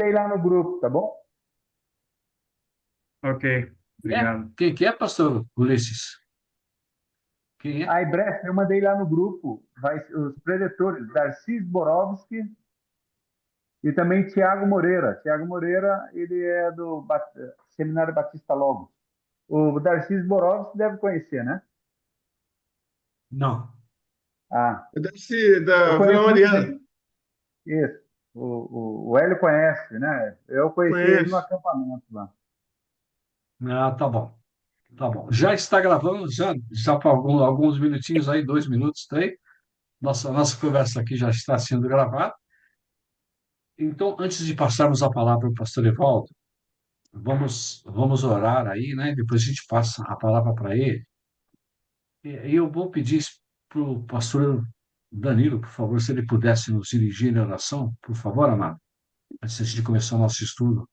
Sei lá no grupo, tá bom? Ok, É? obrigado. Quem que é, pastor Ulisses? Quem é? A Ibref, eu mandei lá no grupo, os predetores, Darcis Borowski e também Tiago Moreira. Tiago Moreira, ele é do Seminário Batista Logos. O Darcis Borowski deve conhecer, né? Não. Ah, Deve ser eu da Vila conheço muito Mariana. bem. Isso. O Hélio conhece, né? Eu conheci ele no Conheço. acampamento lá. Ah, tá bom. Tá bom. Já está gravando, já por alguns minutinhos aí, 2 minutos, tem. Nossa conversa aqui já está sendo gravada. Então, antes de passarmos a palavra para o pastor Evaldo, vamos orar aí, né? Depois a gente passa a palavra para ele. E eu vou pedir para o pastor Danilo, por favor, se ele pudesse nos dirigir em oração, por favor, amado, antes de começar o nosso estudo.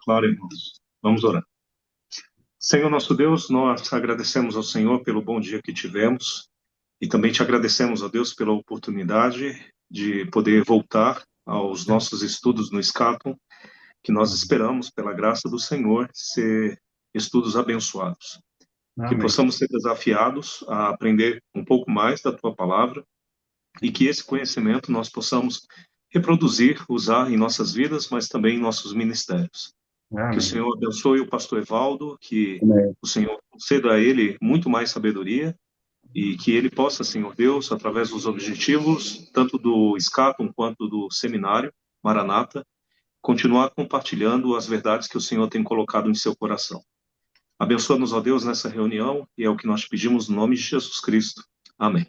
Claro, irmãos. Vamos orar. Senhor nosso Deus, nós agradecemos ao Senhor pelo bom dia que tivemos e também te agradecemos, ó Deus, pela oportunidade de poder voltar aos nossos estudos no Scapum, que nós esperamos, pela graça do Senhor, ser estudos abençoados. Que Amém. possamos ser desafiados a aprender um pouco mais da tua palavra e que esse conhecimento nós possamos reproduzir, usar em nossas vidas, mas também em nossos ministérios. Que o Amém. Senhor abençoe o pastor Evaldo, que Amém. o Senhor conceda a ele muito mais sabedoria e que ele possa, Senhor Deus, através dos objetivos, tanto do Scapum quanto do seminário Maranata, continuar compartilhando as verdades que o Senhor tem colocado em seu coração. Abençoa-nos, ó Deus, nessa reunião, e é o que nós pedimos no nome de Jesus Cristo. Amém.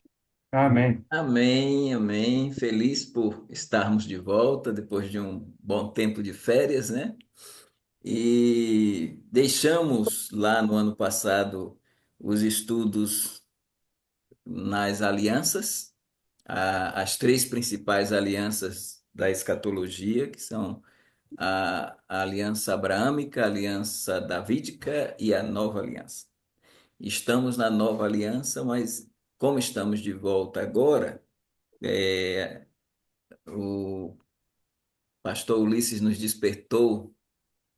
Amém. Amém, amém. Feliz por estarmos de volta depois de um bom tempo de férias, né? E deixamos lá no ano passado os estudos nas alianças, as três principais alianças da escatologia, que são a aliança abraâmica, a aliança davídica e a nova aliança. Estamos na nova aliança, mas como estamos de volta agora, o pastor Ulisses nos despertou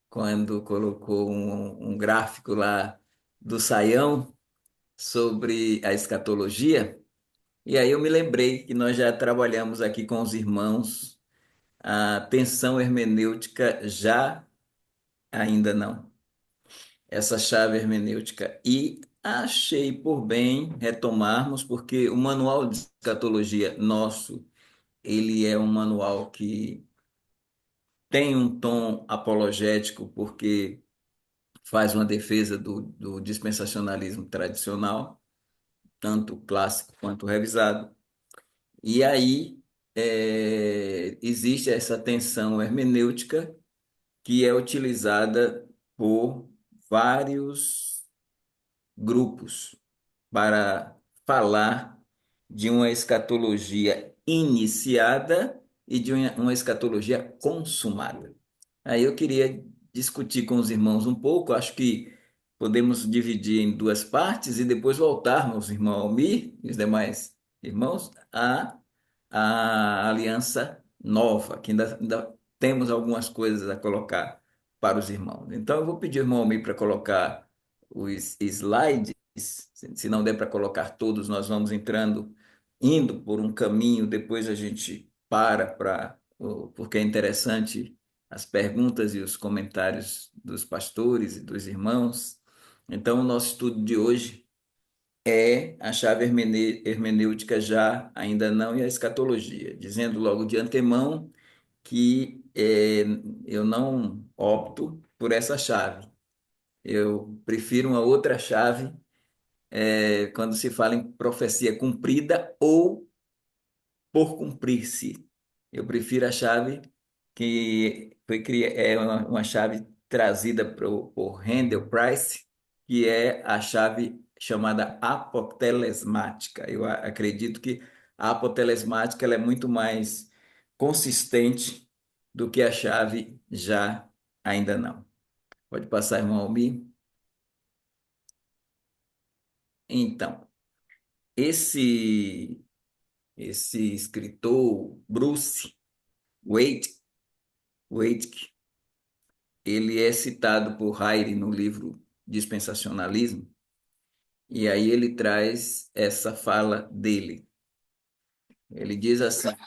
quando colocou um gráfico lá do Saião sobre a escatologia. E aí eu me lembrei que nós já trabalhamos aqui com os irmãos a tensão hermenêutica já ainda não. Essa chave hermenêutica. E achei por bem retomarmos, porque o manual de escatologia nosso, ele é um manual que tem um tom apologético, porque faz uma defesa do dispensacionalismo tradicional, tanto clássico quanto revisado. E aí existe essa tensão hermenêutica que é utilizada por vários grupos para falar de uma escatologia iniciada e de uma escatologia consumada. Aí eu queria discutir com os irmãos um pouco, acho que podemos dividir em duas partes e depois voltarmos, irmão Almir e os demais irmãos, a aliança nova, que ainda temos algumas coisas a colocar para os irmãos. Então eu vou pedir ao irmão Almir para colocar os slides, se não der para colocar todos, nós vamos indo por um caminho, depois a gente porque é interessante as perguntas e os comentários dos pastores e dos irmãos. Então, o nosso estudo de hoje é a chave hermenêutica já, ainda não, e a escatologia, dizendo logo de antemão que eu não opto por essa chave. Eu prefiro uma outra chave quando se fala em profecia cumprida ou por cumprir-se. Eu prefiro a chave que é uma chave trazida por Randall Price, que é a chave chamada apotelesmática. Eu acredito que a apotelesmática ela é muito mais consistente do que a chave já ainda não. Pode passar, irmão Almir. Então, esse escritor, Bruce Wade, Waitke, ele é citado por Hayek no livro Dispensacionalismo, e aí ele traz essa fala dele. Ele diz assim: a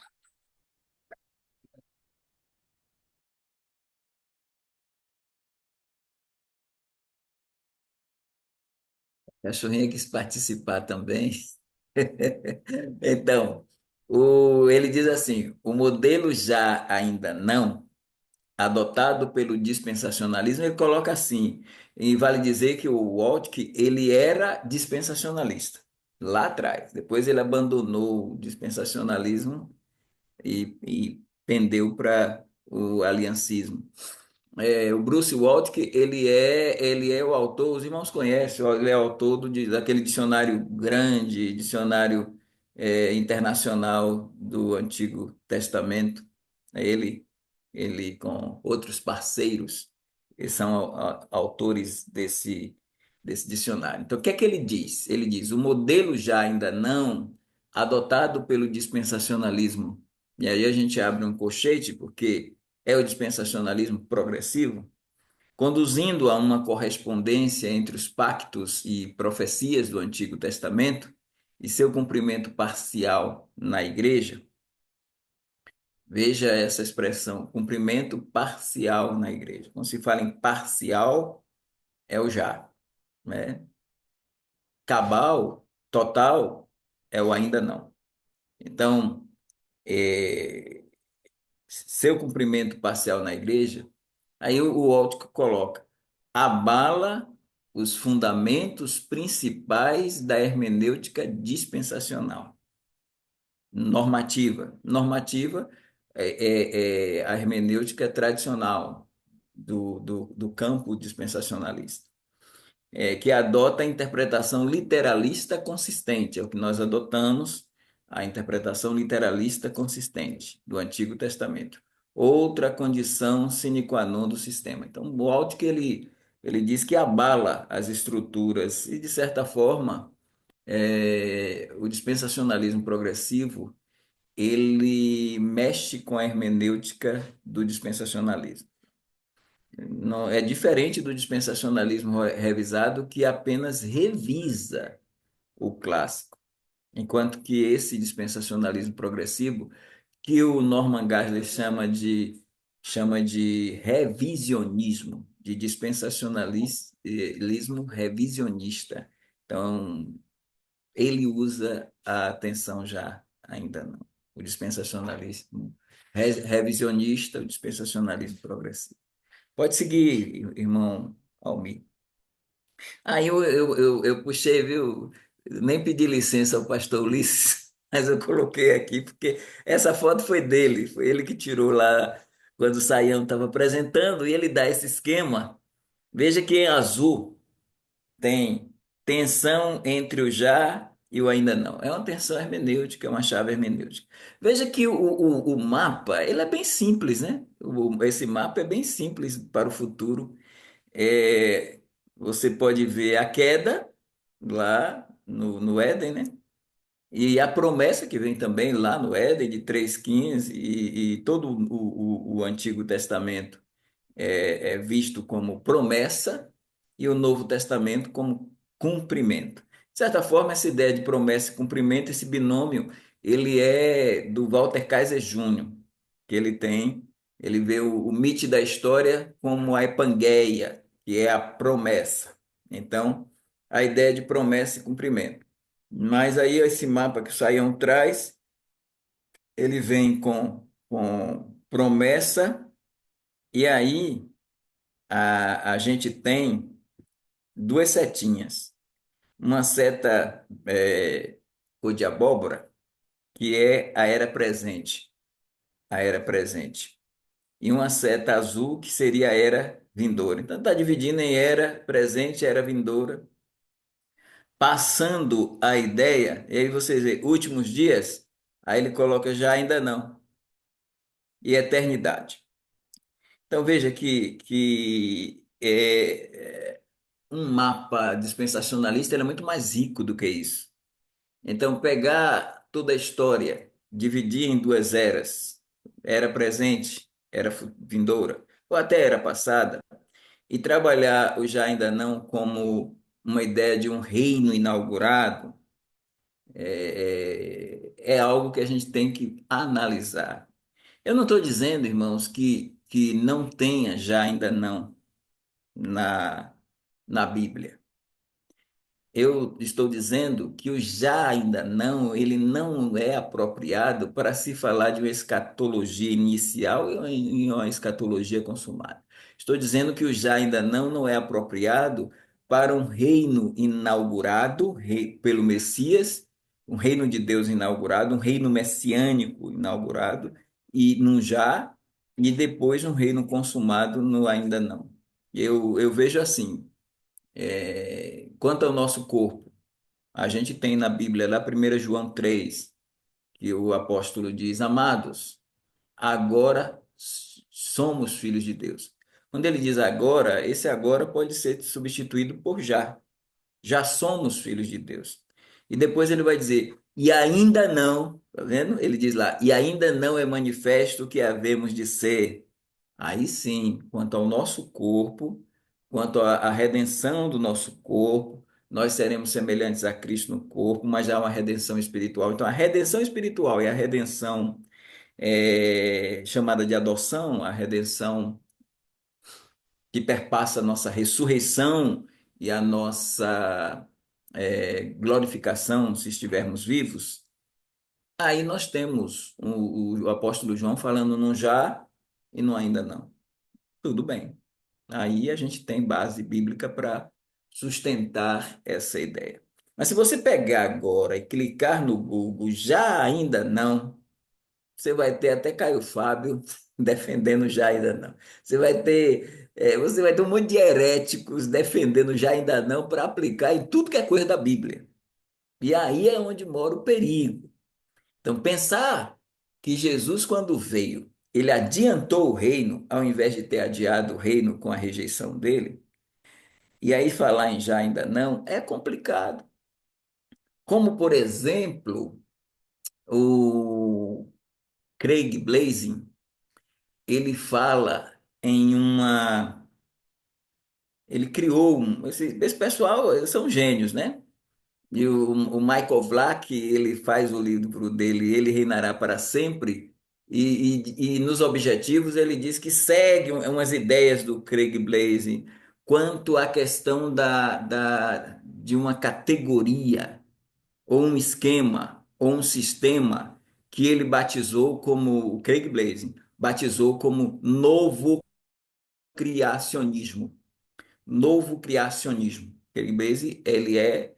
cachorrinha quis participar também. Então, ele diz assim: o modelo já ainda não adotado pelo dispensacionalismo, ele coloca assim, e vale dizer que o Waltke, ele era dispensacionalista lá atrás. Depois ele abandonou o dispensacionalismo e pendeu para o aliancismo. O Bruce Waltke, ele é o autor, os irmãos conhecem, ele é autor daquele dicionário grande, dicionário internacional do Antigo Testamento. Ele com outros parceiros, eles são autores desse dicionário. Então, o que é que ele diz? Ele diz, o modelo já ainda não adotado pelo dispensacionalismo, e aí a gente abre um colchete, porque é o dispensacionalismo progressivo, conduzindo a uma correspondência entre os pactos e profecias do Antigo Testamento e seu cumprimento parcial na Igreja. Veja essa expressão, cumprimento parcial na Igreja. Quando se fala em parcial, é o já, né? Cabal, total, é o ainda não. Então, é, seu cumprimento parcial na Igreja. Aí o Altco coloca: abala os fundamentos principais da hermenêutica dispensacional. Normativa. Normativa é a hermenêutica tradicional do campo dispensacionalista, que adota a interpretação literalista consistente, é o que nós adotamos, a interpretação literalista consistente do Antigo Testamento. Outra condição sine qua non do sistema. Então, o Altke, ele diz que abala as estruturas e, de certa forma, o dispensacionalismo progressivo, ele mexe com a hermenêutica do dispensacionalismo. Não, é diferente do dispensacionalismo revisado, que apenas revisa o clássico, enquanto que esse dispensacionalismo progressivo, que o Norman Geisler chama de revisionismo, de dispensacionalismo revisionista. Então, ele usa a atenção já ainda não. O dispensacionalismo revisionista, o dispensacionalismo progressivo. Pode seguir, irmão Almir. Aí eu puxei, viu? Nem pedi licença ao pastor Ulisses, mas eu coloquei aqui, porque essa foto foi dele, foi ele que tirou lá quando o Saião estava apresentando, e ele dá esse esquema. Veja que em azul tem tensão entre o já e o ainda não. É uma tensão hermenêutica, é uma chave hermenêutica. Veja que o mapa, ele é bem simples, né? Esse mapa é bem simples para o futuro. É, você pode ver a queda lá no Éden, né? E a promessa que vem também lá no Éden, de 3,15, e todo o Antigo Testamento é visto como promessa e o Novo Testamento como cumprimento. De certa forma, essa ideia de promessa e cumprimento, esse binômio, ele é do Walter Kaiser Jr., que ele vê o mito da história como a epangeia, que é a promessa. Então, a ideia de promessa e cumprimento. Mas aí esse mapa que o Saião traz, ele vem com promessa, e aí a gente tem duas setinhas. Uma seta cor de abóbora, que é a era presente, a era presente. E uma seta azul, que seria a era vindoura. Então está dividindo em era presente e era vindoura, passando a ideia, e aí vocês veem, últimos dias, aí ele coloca já ainda não, e eternidade. Então veja que um mapa dispensacionalista ele é muito mais rico do que isso. Então, pegar toda a história, dividir em duas eras, era presente era vindoura, ou até era passada, e trabalhar o já ainda não como uma ideia de um reino inaugurado é algo que a gente tem que analisar. Eu não estou dizendo, irmãos, que não tenha já ainda não na, na Bíblia. Eu estou dizendo que o já ainda não, ele não é apropriado para se falar de uma escatologia inicial e uma escatologia consumada. Estou dizendo que o já ainda não é apropriado para um reino inaugurado pelo Messias, um reino de Deus inaugurado, um reino messiânico inaugurado, e num já, e depois um reino consumado no ainda não. Eu vejo assim, quanto ao nosso corpo, a gente tem na Bíblia, lá 1 João 3, que o apóstolo diz: Amados, agora somos filhos de Deus. Quando ele diz agora, esse agora pode ser substituído por já. Já somos filhos de Deus. E depois ele vai dizer: e ainda não, tá vendo? Ele diz lá: e ainda não é manifesto o que havemos de ser. Aí sim, quanto ao nosso corpo, quanto à redenção do nosso corpo, nós seremos semelhantes a Cristo no corpo, mas há uma redenção espiritual. Então, a redenção espiritual e a redenção chamada de adoção, a redenção que perpassa a nossa ressurreição e a nossa glorificação, se estivermos vivos, aí nós temos o apóstolo João falando no já e no ainda não. Tudo bem. Aí a gente tem base bíblica para sustentar essa ideia. Mas se você pegar agora e clicar no Google, já ainda não, você vai ter até Caio Fábio defendendo já ainda não. Você vai ter um monte de heréticos defendendo já ainda não para aplicar em tudo que é coisa da Bíblia. E aí é onde mora o perigo. Então, pensar que Jesus, quando veio, ele adiantou o reino, ao invés de ter adiado o reino com a rejeição dele, e aí falar em já ainda não, é complicado. Como, por exemplo, o Craig Blazing, ele fala em uma. Ele criou esse pessoal, eles são gênios, né? E o Michael Black, ele faz o livro dele, Ele Reinará para Sempre, e nos objetivos ele diz que segue umas ideias do Craig Blazing quanto à questão de uma categoria, ou um esquema, ou um sistema que ele batizou como, o Craig Blazing, batizou como novo criacionismo. Novo criacionismo. Craig Blazing, ele é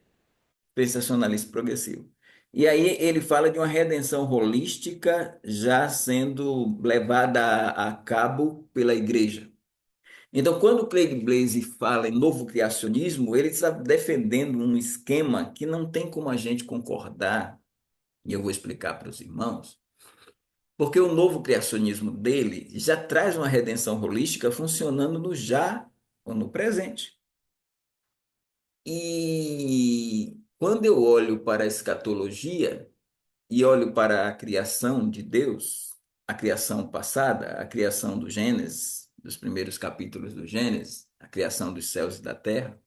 sensacionalista progressivo. E aí ele fala de uma redenção holística já sendo levada a cabo pela igreja. Então, quando o Craig Blaze fala em novo criacionismo, ele está defendendo um esquema que não tem como a gente concordar, e eu vou explicar para os irmãos, porque o novo criacionismo dele já traz uma redenção holística funcionando no já ou no presente. E quando eu olho para a escatologia e olho para a criação de Deus, a criação passada, a criação do Gênesis, dos primeiros capítulos do Gênesis, a criação dos céus e da terra,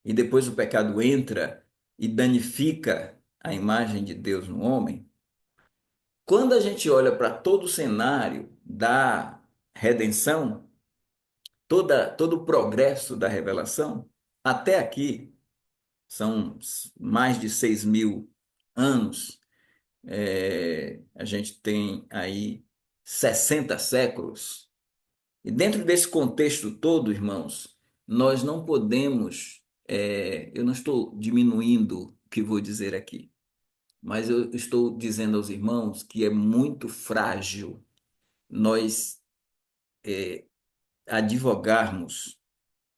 e depois o pecado entra e danifica a imagem de Deus no homem, quando a gente olha para todo o cenário da redenção, todo o progresso da revelação, até aqui, são mais de 6.000 anos, a gente tem aí 60 séculos. E dentro desse contexto todo, irmãos, nós não podemos, eu não estou diminuindo o que vou dizer aqui, mas eu estou dizendo aos irmãos que é muito frágil nós advogarmos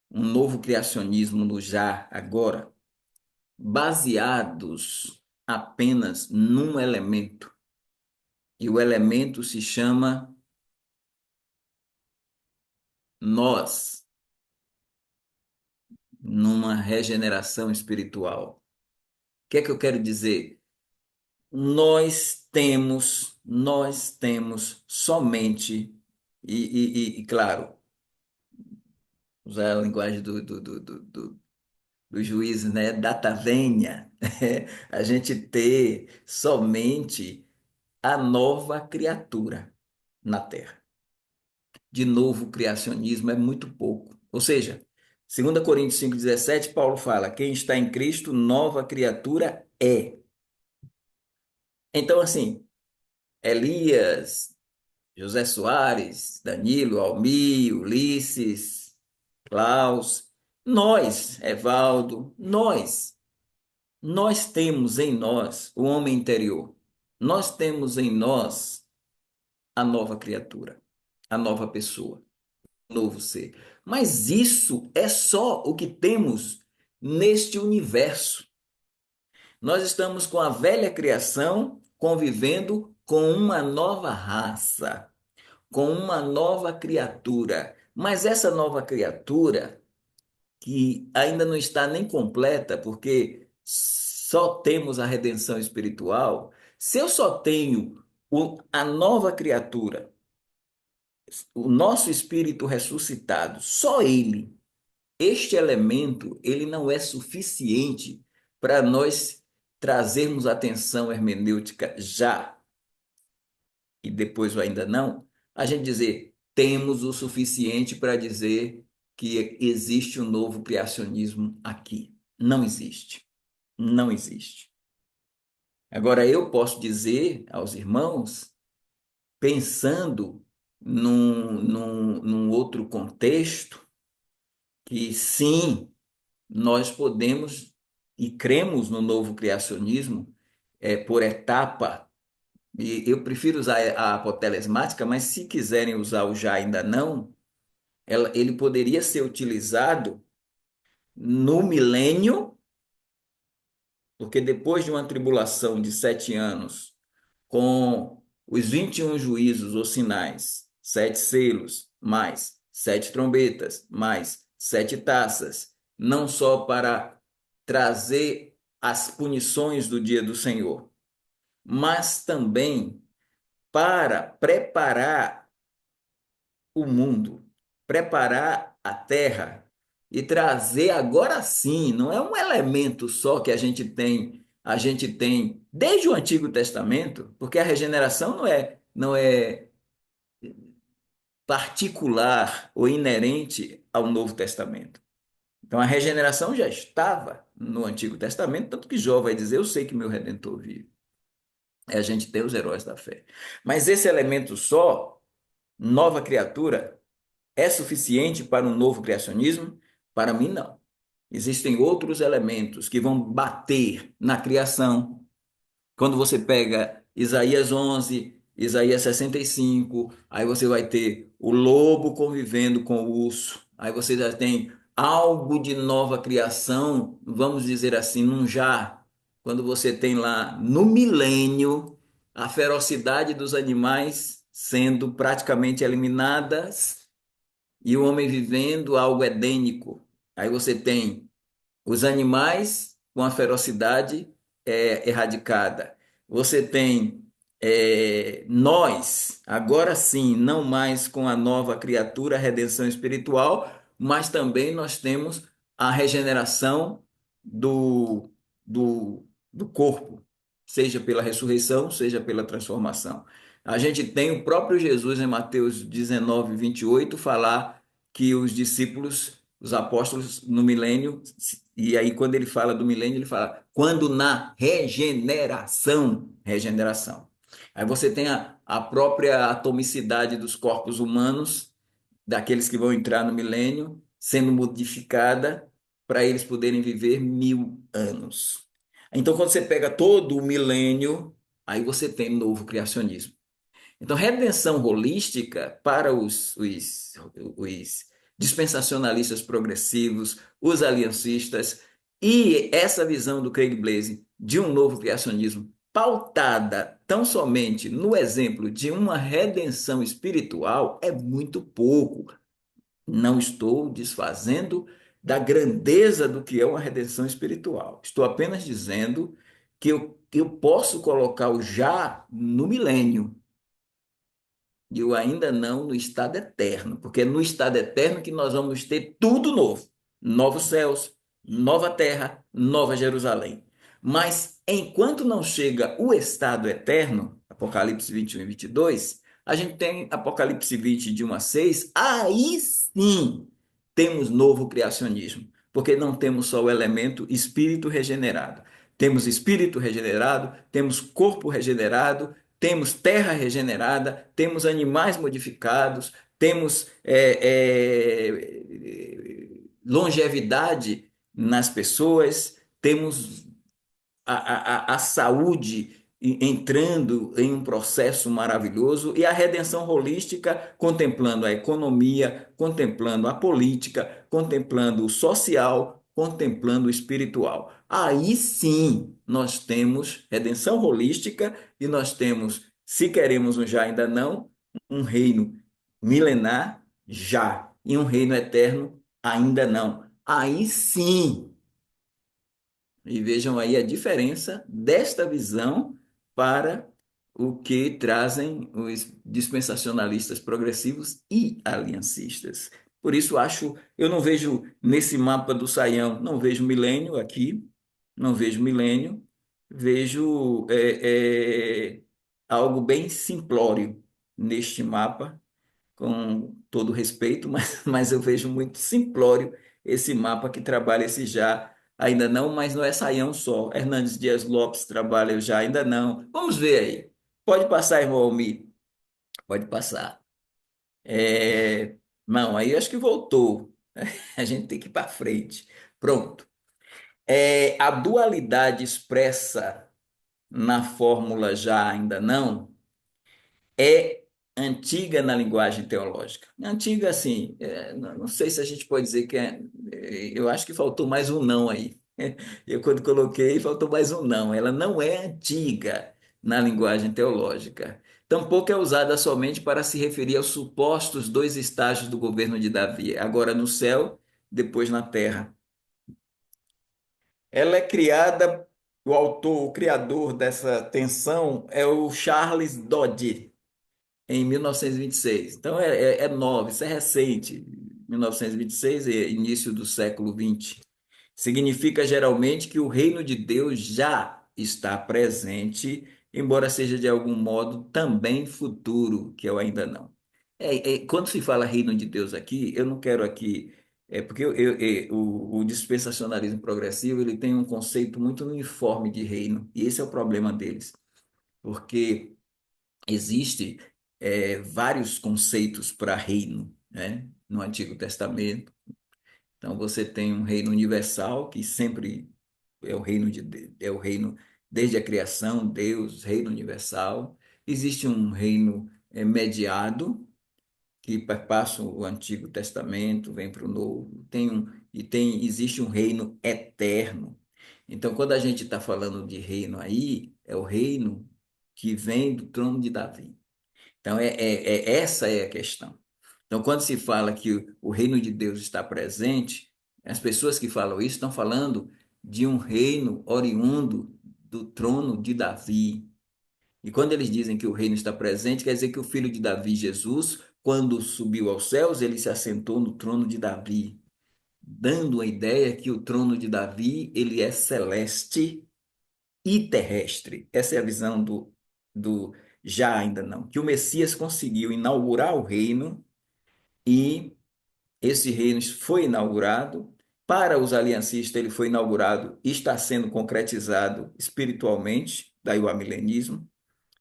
um novo criacionismo no já, agora, baseados apenas num elemento. E o elemento se chama nós, numa regeneração espiritual. O que é que eu quero dizer? Nós temos somente Claro, usar a linguagem dos juízes, né? Data venia, a gente ter somente a nova criatura na Terra. De novo, o criacionismo é muito pouco. Ou seja, 2 Coríntios 5,17, Paulo fala: quem está em Cristo, nova criatura é. Então, assim, Elias, José Soares, Danilo, Almir, Ulisses, Klaus, nós, Evaldo, nós temos em nós o homem interior. Nós temos em nós a nova criatura, a nova pessoa, o novo ser. Mas isso é só o que temos neste universo. Nós estamos com a velha criação convivendo com uma nova raça, com uma nova criatura. Mas essa nova criatura, que ainda não está nem completa, porque só temos a redenção espiritual, se eu só tenho a nova criatura, o nosso espírito ressuscitado, só ele, este elemento, ele não é suficiente para nós trazermos atenção hermenêutica já, e depois o ainda não, a gente dizer, temos o suficiente para dizer que existe um novo criacionismo aqui. Não existe. Não existe. Agora, eu posso dizer aos irmãos, pensando num outro contexto, que sim, nós podemos e cremos no novo criacionismo por etapa. E eu prefiro usar a apotelesmática, mas se quiserem usar o já ainda não, ele poderia ser utilizado no milênio, porque depois de uma tribulação de 7 anos, com os 21 juízos ou sinais, 7 selos, mais 7 trombetas, mais 7 taças, não só para trazer as punições do dia do Senhor, mas também para preparar o mundo, preparar a terra e trazer agora sim, não é um elemento só que a gente tem desde o Antigo Testamento, porque a regeneração não é particular ou inerente ao Novo Testamento. Então a regeneração já estava no Antigo Testamento, tanto que Jó vai dizer: eu sei que meu Redentor vive. É a gente ter os heróis da fé. Mas esse elemento só, nova criatura, é suficiente para um novo criacionismo? Para mim, não. Existem outros elementos que vão bater na criação. Quando você pega Isaías 11, Isaías 65, aí você vai ter o lobo convivendo com o urso. Aí você já tem algo de nova criação, vamos dizer assim, num já. Quando você tem lá no milênio a ferocidade dos animais sendo praticamente eliminadas e o homem vivendo algo edênico. Aí você tem os animais com a ferocidade erradicada. Você tem nós, agora sim, não mais com a nova criatura, a redenção espiritual, mas também nós temos a regeneração do, do corpo, seja pela ressurreição, seja pela transformação. A gente tem o próprio Jesus em Mateus 19, 28, falar que os discípulos, os apóstolos no milênio, e aí quando ele fala do milênio, ele fala, quando na regeneração. Aí você tem a própria atomicidade dos corpos humanos, daqueles que vão entrar no milênio, sendo modificada para eles poderem viver 1000 anos. Então, quando você pega todo o milênio, aí você tem novo criacionismo. Então, redenção holística para os dispensacionalistas progressivos, os aliancistas, e essa visão do Craig Blase de um novo criacionismo pautada tão somente no exemplo de uma redenção espiritual é muito pouco. Não estou desfazendo da grandeza do que é uma redenção espiritual. Estou apenas dizendo que eu posso colocar o já no milênio, e o ainda não no estado eterno, porque é no estado eterno que nós vamos ter tudo novo, novos céus, nova terra, nova Jerusalém. Mas enquanto não chega o estado eterno, Apocalipse 21 e 22, a gente tem Apocalipse 20, de 1 a 6, aí sim temos novo criacionismo, porque não temos só o elemento espírito regenerado. Temos espírito regenerado, temos corpo regenerado, temos terra regenerada, temos animais modificados, temos longevidade nas pessoas, temos a saúde entrando em um processo maravilhoso e a redenção holística contemplando a economia, contemplando a política, contemplando o social, contemplando o espiritual. Aí sim nós temos redenção holística e nós temos, se queremos um já ainda não, um reino milenar já e um reino eterno ainda não. Aí sim, e vejam aí a diferença desta visão para o que trazem os dispensacionalistas progressivos e aliancistas. Por isso eu não vejo nesse mapa do Saião, não vejo milênio aqui, não vejo milênio, vejo algo bem simplório neste mapa, com todo respeito, mas eu vejo muito simplório esse mapa que trabalha esse já ainda não, mas não é Saião só. Hernandes Dias Lopes trabalha o já ainda não. Vamos ver aí. Pode passar, irmão Almir. Pode passar. Não, aí acho que voltou. A gente tem que ir para frente. Pronto. A dualidade expressa na fórmula já ainda não é antiga na linguagem teológica. Antiga, assim, não sei se a gente pode dizer que eu acho que faltou mais um não aí. Eu, quando coloquei, faltou mais um não. Ela não é antiga na linguagem teológica. Tampouco é usada somente para se referir aos supostos dois estágios do governo de Davi, agora no céu, depois na terra. Ela é criada, o autor, o criador dessa tensão é o Charles Dodge, em 1926. Então é nova, isso é recente. 1926 é início do século XX. Significa geralmente que o reino de Deus já está presente, embora seja de algum modo também futuro, que eu ainda não. Quando se fala reino de Deus aqui, eu não quero aqui. Porque o dispensacionalismo progressivo ele tem um conceito muito uniforme de reino, e esse é o problema deles, porque existe vários conceitos para reino, né? No Antigo Testamento. Então você tem um reino universal que sempre é o reino é o reino desde a criação, Deus, reino universal. Existe um reino mediado que passa o Antigo Testamento, vem para o Novo. Existe um reino eterno. Então, quando a gente está falando de reino aí, é o reino que vem do trono de Davi. Então, essa é a questão. Então, quando se fala que o reino de Deus está presente, as pessoas que falam isso estão falando de um reino oriundo do trono de Davi. E quando eles dizem que o reino está presente, quer dizer que o filho de Davi, Jesus, quando subiu aos céus, ele se assentou no trono de Davi, dando a ideia que o trono de Davi, ele é celeste e terrestre. Essa é a visão do já ainda não, que o Messias conseguiu inaugurar o reino e esse reino foi inaugurado. Para os aliancistas, ele foi inaugurado e está sendo concretizado espiritualmente, daí o amilenismo.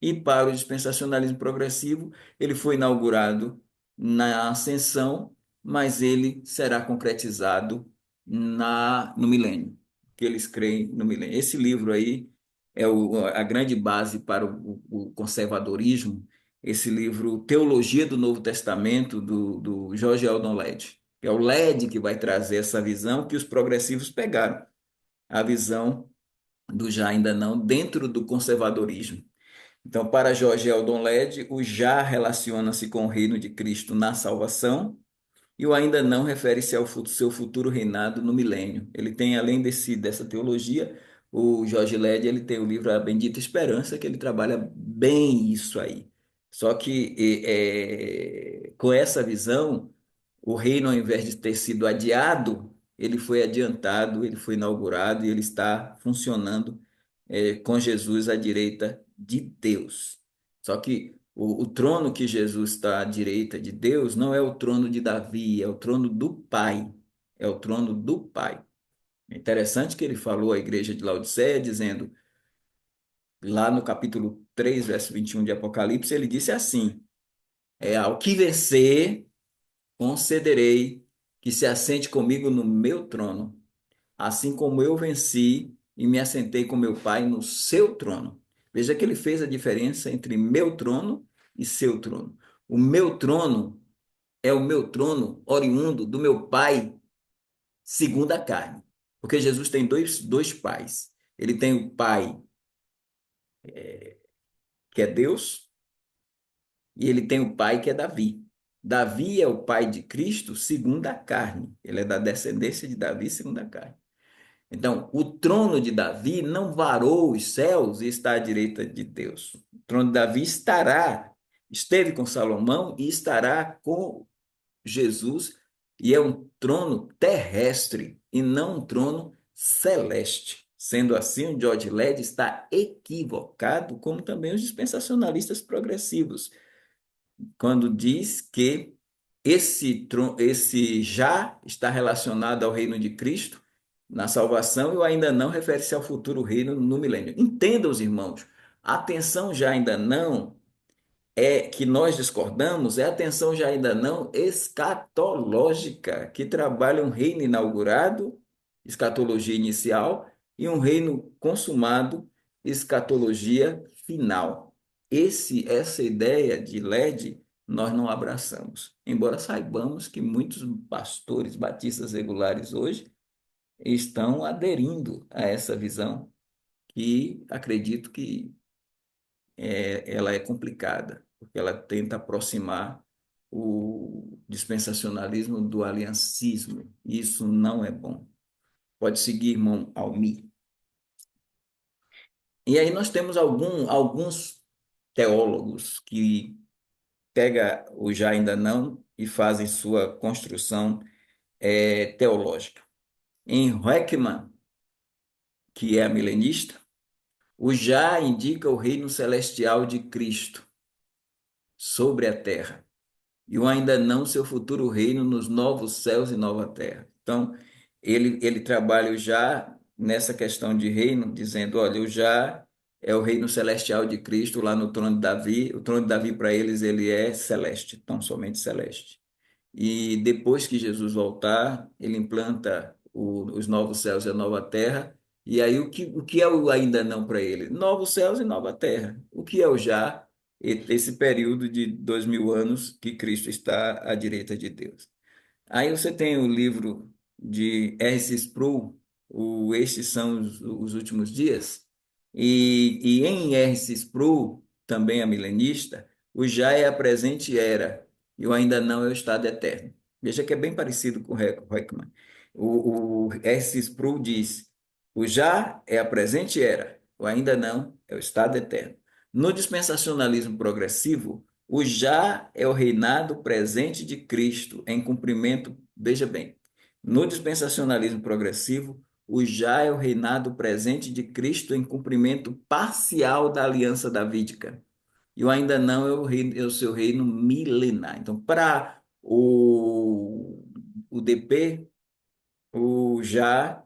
E para o dispensacionalismo progressivo, ele foi inaugurado na ascensão, mas ele será concretizado no milênio, que eles creem no milênio. Esse livro aí é a grande base para o conservadorismo, esse livro Teologia do Novo Testamento, do George Eldon Led. É o Led que vai trazer essa visão que os progressivos pegaram, a visão do já ainda não dentro do conservadorismo. Então, para George Eldon Led, o já relaciona-se com o reino de Cristo na salvação e o ainda não refere-se ao seu futuro reinado no milênio. Ele tem, além dessa teologia, o George Led ele tem o livro A Bendita Esperança, que ele trabalha bem isso aí. Só que com essa visão, o reino, ao invés de ter sido adiado, ele foi adiantado, ele foi inaugurado e ele está funcionando com Jesus à direita de Deus. Só que o trono que Jesus está à direita de Deus não é o trono de Davi, é o trono do Pai. É o trono do Pai. É interessante que ele falou à igreja de Laodiceia, dizendo, lá no capítulo 3, verso 21 de Apocalipse, ele disse assim: ao que vencer, concederei que se assente comigo no meu trono, assim como eu venci e me assentei com meu Pai no seu trono. Veja que ele fez a diferença entre meu trono e seu trono. O meu trono é o meu trono oriundo do meu Pai segundo a carne. Porque Jesus tem dois pais. Ele tem o Pai que é Deus, e ele tem o pai que é Davi. Davi é o pai de Cristo segundo a carne. Ele é da descendência de Davi segundo a carne. Então, o trono de Davi não varou os céus e está à direita de Deus. O trono de Davi esteve com Salomão e estará com Jesus, e é um trono terrestre e não um trono celeste. Sendo assim, o George Led está equivocado, como também os dispensacionalistas progressivos, quando diz que esse já está relacionado ao reino de Cristo na salvação e o ainda não refere-se ao futuro reino no milênio. Entenda, os irmãos, a atenção já ainda não é que nós discordamos, é a atenção já ainda não escatológica, que trabalha um reino inaugurado, escatologia inicial, e um reino consumado, escatologia final. Essa ideia de LED nós não abraçamos, embora saibamos que muitos pastores batistas regulares hoje estão aderindo a essa visão, que acredito que ela é complicada, porque ela tenta aproximar o dispensacionalismo do aliancismo. Isso não é bom. Pode seguir, irmão Almi. E aí nós temos alguns teólogos que pegam o já ainda não e fazem sua construção teológica. Em Heckman, que é milenista, o já indica o reino celestial de Cristo sobre a terra, e o ainda não seu futuro reino nos novos céus e nova terra. Então, ele trabalha o já nessa questão de reino, dizendo, olha, o já é o reino celestial de Cristo lá no trono de Davi. O trono de Davi, para eles, ele é celeste, tão somente celeste. E depois que Jesus voltar, ele implanta os novos céus e a nova terra. E aí, o que é o ainda não para ele? Novos céus e nova terra. O que é o já? Esse período de 2000 anos que Cristo está à direita de Deus. Aí você tem o livro de R.C. Sproul, Estes são os últimos dias, e em R.C. Sproul, também a milenista, o já é a presente era, e o ainda não é o estado eterno. Veja que é bem parecido com o Heckman. O R.C. Sproul diz, o já é a presente era, o ainda não é o estado eterno. No dispensacionalismo progressivo, o já é o reinado presente de Cristo em cumprimento, veja bem, no dispensacionalismo progressivo, o já é o reinado presente de Cristo em cumprimento parcial da aliança davídica. E o ainda não é o seu reino milenar. Então, para o DP, o já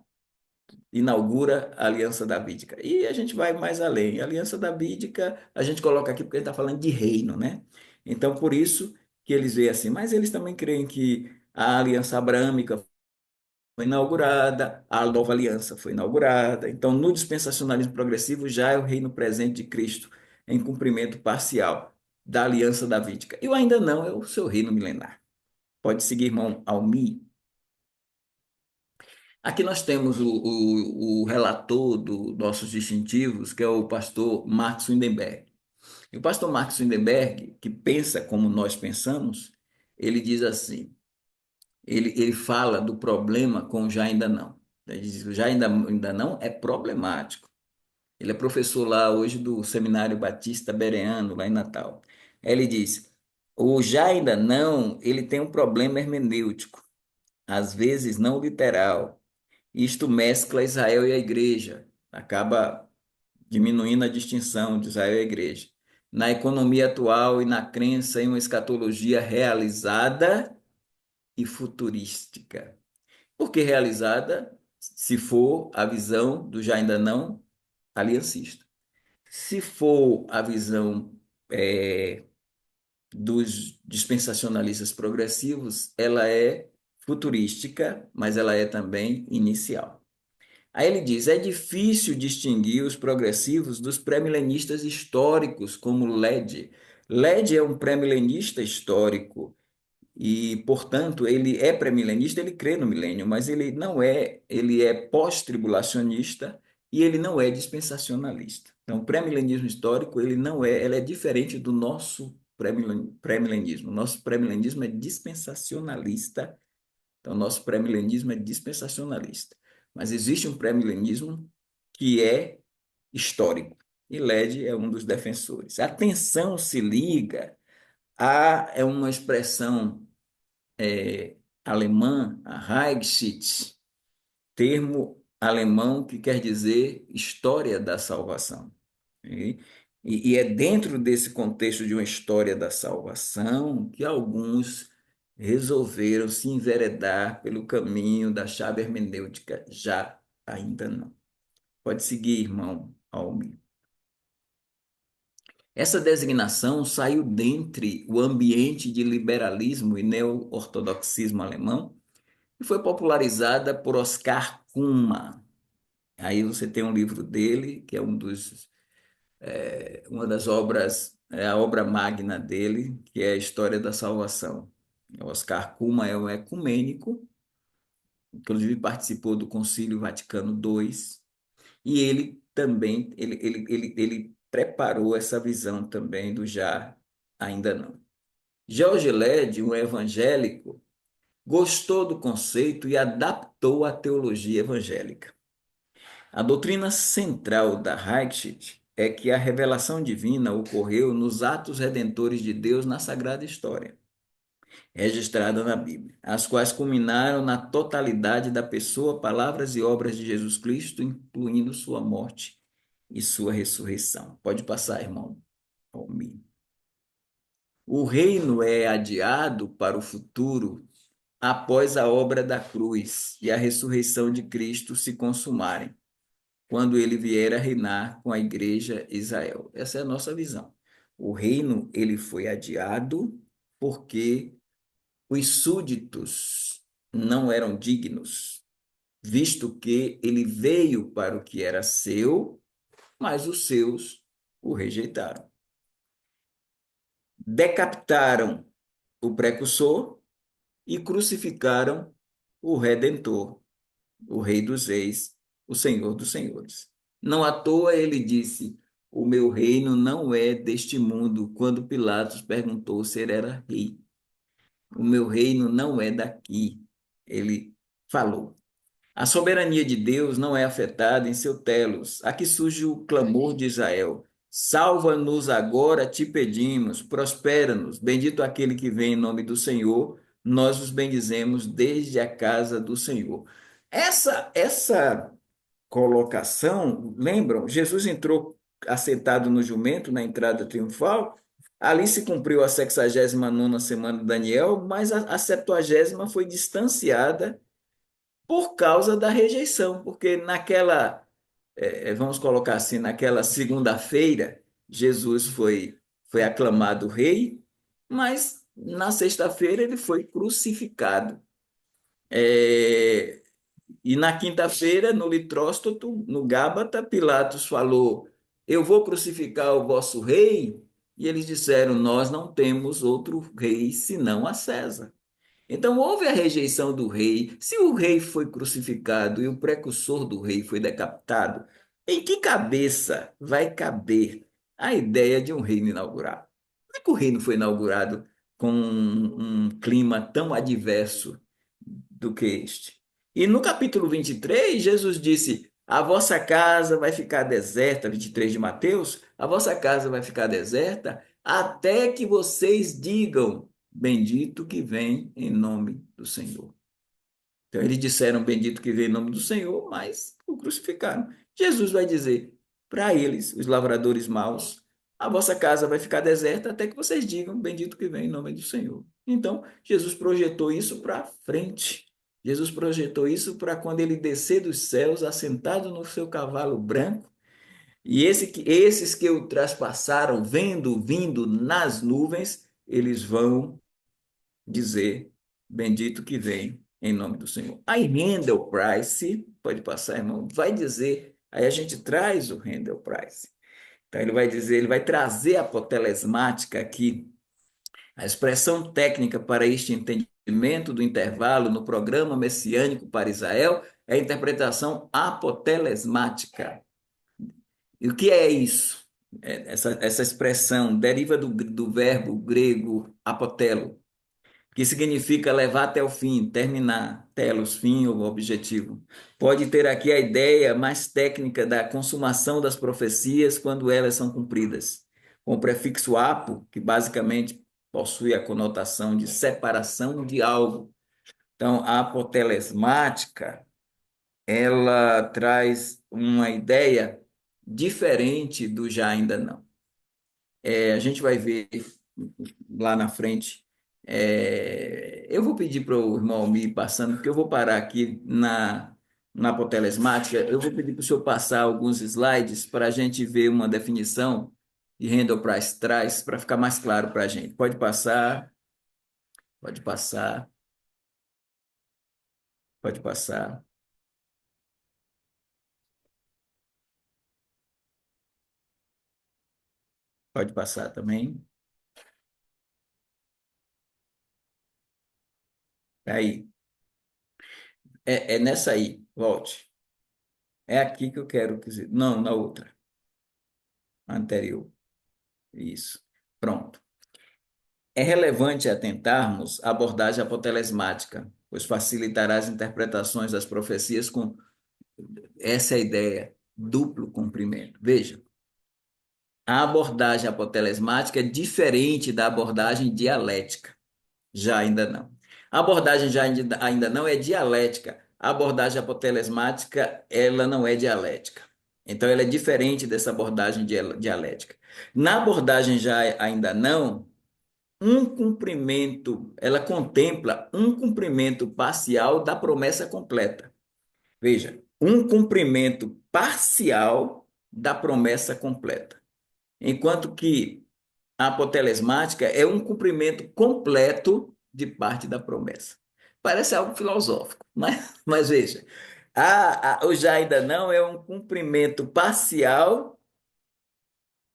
inaugura a Aliança Davídica. E a gente vai mais além. A Aliança Davídica, a gente coloca aqui porque a gente está falando de reino, né? Então, por isso que eles veem assim. Mas eles também creem que a Aliança Abrâmica foi inaugurada, a Nova Aliança foi inaugurada. Então, no dispensacionalismo progressivo, já é o reino presente de Cristo em cumprimento parcial da Aliança Davídica. E o ainda não é o seu reino milenar. Pode seguir, irmão Almi. Aqui nós temos o relator dos nossos distintivos, que é o pastor Mark Windenberg. E o pastor Mark Windenberg, que pensa como nós pensamos, ele diz assim, ele fala do problema com o já ainda não. Ele diz que o já ainda não é problemático. Ele é professor lá hoje do Seminário Batista Bereano, lá em Natal. Ele diz: o já ainda não, ele tem um problema hermenêutico, às vezes não literal. Isto mescla Israel e a igreja, acaba diminuindo a distinção de Israel e a igreja. Na economia atual e na crença em uma escatologia realizada e futurística. Por que realizada? Se for a visão do já ainda não aliancista. Se for a visão dos dispensacionalistas progressivos, ela é futurística, mas ela é também inicial. Aí ele diz: é difícil distinguir os progressivos dos pré-milenistas históricos, como Led. Led é um pré-milenista histórico e, portanto, ele é pré-milenista, ele crê no milênio, mas ele não é, ele é pós-tribulacionista e ele não é dispensacionalista. Então, o pré-milenismo histórico, ele é diferente do nosso pré-milenismo. Nosso pré-milenismo é dispensacionalista. Então, nosso pré-milenismo é dispensacionalista. Mas existe um pré-milenismo que é histórico. E Led é um dos defensores. A tensão se liga a é uma expressão alemã, a Heilsgeschichte, termo alemão que quer dizer história da salvação. E é dentro desse contexto de uma história da salvação que alguns resolveram se enveredar pelo caminho da chave hermenêutica, já ainda não. Pode seguir, irmão Almir. Essa designação saiu dentre o ambiente de liberalismo e neo-ortodoxismo alemão e foi popularizada por Oscar Kuhlmann. Aí você tem um livro dele, que é uma das obras, é a obra magna dele, que é a História da Salvação. Oscar Kuhlmann é um ecumênico, inclusive participou do Concílio Vaticano II, e ele também, ele preparou essa visão também do já, ainda não. George Led, um evangélico, gostou do conceito e adaptou à teologia evangélica. A doutrina central da Reichschicht é que a revelação divina ocorreu nos atos redentores de Deus na Sagrada História, registrada na Bíblia, as quais culminaram na totalidade da pessoa, palavras e obras de Jesus Cristo, incluindo sua morte e sua ressurreição. Pode passar, irmão Almir. O reino é adiado para o futuro após a obra da cruz e a ressurreição de Cristo se consumarem, quando ele vier a reinar com a igreja Israel. Essa é a nossa visão. O reino ele foi adiado porque os súditos não eram dignos, visto que ele veio para o que era seu, mas os seus o rejeitaram. Decapitaram o precursor e crucificaram o Redentor, o Rei dos Reis, o Senhor dos Senhores. Não à toa ele disse: o meu reino não é deste mundo, quando Pilatos perguntou se ele era rei. O meu reino não é daqui, ele falou. A soberania de Deus não é afetada em seu telos. Aqui surge o clamor de Israel. Salva-nos agora, te pedimos, prospera-nos. Bendito aquele que vem em nome do Senhor, nós os bendizemos desde a casa do Senhor. Essa colocação, lembram? Jesus entrou assentado no jumento na entrada triunfal. Ali se cumpriu a 69ª semana de Daniel, mas a 70ª foi distanciada por causa da rejeição, porque vamos colocar assim, naquela segunda-feira, Jesus foi aclamado rei, mas na sexta-feira ele foi crucificado. E na quinta-feira, no Litróstoto, no Gábata, Pilatos falou: eu vou crucificar o vosso rei. E eles disseram: nós não temos outro rei senão a César. Então houve a rejeição do rei. Se o rei foi crucificado e o precursor do rei foi decapitado, em que cabeça vai caber a ideia de um reino inaugurado? Como é que o reino foi inaugurado com um clima tão adverso do que este? E no capítulo 23, Jesus disse: a vossa casa vai ficar deserta, 23 de Mateus, a vossa casa vai ficar deserta até que vocês digam, bendito que vem em nome do Senhor. Então eles disseram, bendito que vem em nome do Senhor, mas o crucificaram. Jesus vai dizer para eles, os lavradores maus, a vossa casa vai ficar deserta até que vocês digam, bendito que vem em nome do Senhor. Então, Jesus projetou isso para frente. Jesus projetou isso para quando ele descer dos céus, assentado no seu cavalo branco, e esses que o traspassaram, vindo nas nuvens, eles vão dizer, bendito que vem em nome do Senhor. Aí Handel Price, pode passar, irmão, vai dizer, aí a gente traz o Handel Price. Então ele vai dizer, ele vai trazer a apotelesmática aqui, a expressão técnica para este entendimento do intervalo no programa messiânico para Israel é a interpretação apotelesmática. E o que é isso? Essa expressão deriva do verbo grego apotelo, que significa levar até o fim, terminar, telos, fim ou objetivo. Pode ter aqui a ideia mais técnica da consumação das profecias quando elas são cumpridas, com o prefixo apo, que basicamente possui a conotação de separação de algo. Então, a apotelesmática, ela traz uma ideia diferente do já ainda não. A gente vai ver lá na frente. Eu vou pedir para o irmão me ir passando, porque eu vou parar aqui na apotelesmática. Eu vou pedir para o senhor passar alguns slides para a gente ver uma definição que Handel Price traz para ficar mais claro para a gente. Pode passar, pode passar, pode passar, pode passar também. Aí, é nessa aí, volte. É aqui que eu quero dizer. Não, na outra, anterior. Isso. Pronto. É relevante atentarmos à abordagem apotelesmática, pois facilitará as interpretações das profecias com essa ideia, duplo cumprimento. Veja, a abordagem apotelesmática é diferente da abordagem dialética, já ainda não. A abordagem já ainda não é dialética, a abordagem apotelesmática, ela não é dialética. Então, ela é diferente dessa abordagem dialética. Na abordagem já ainda não, ela contempla um cumprimento parcial da promessa completa. Veja, um cumprimento parcial da promessa completa. Enquanto que a apotelesmática é um cumprimento completo de parte da promessa. Parece algo filosófico, mas veja, o já ainda não é um cumprimento parcial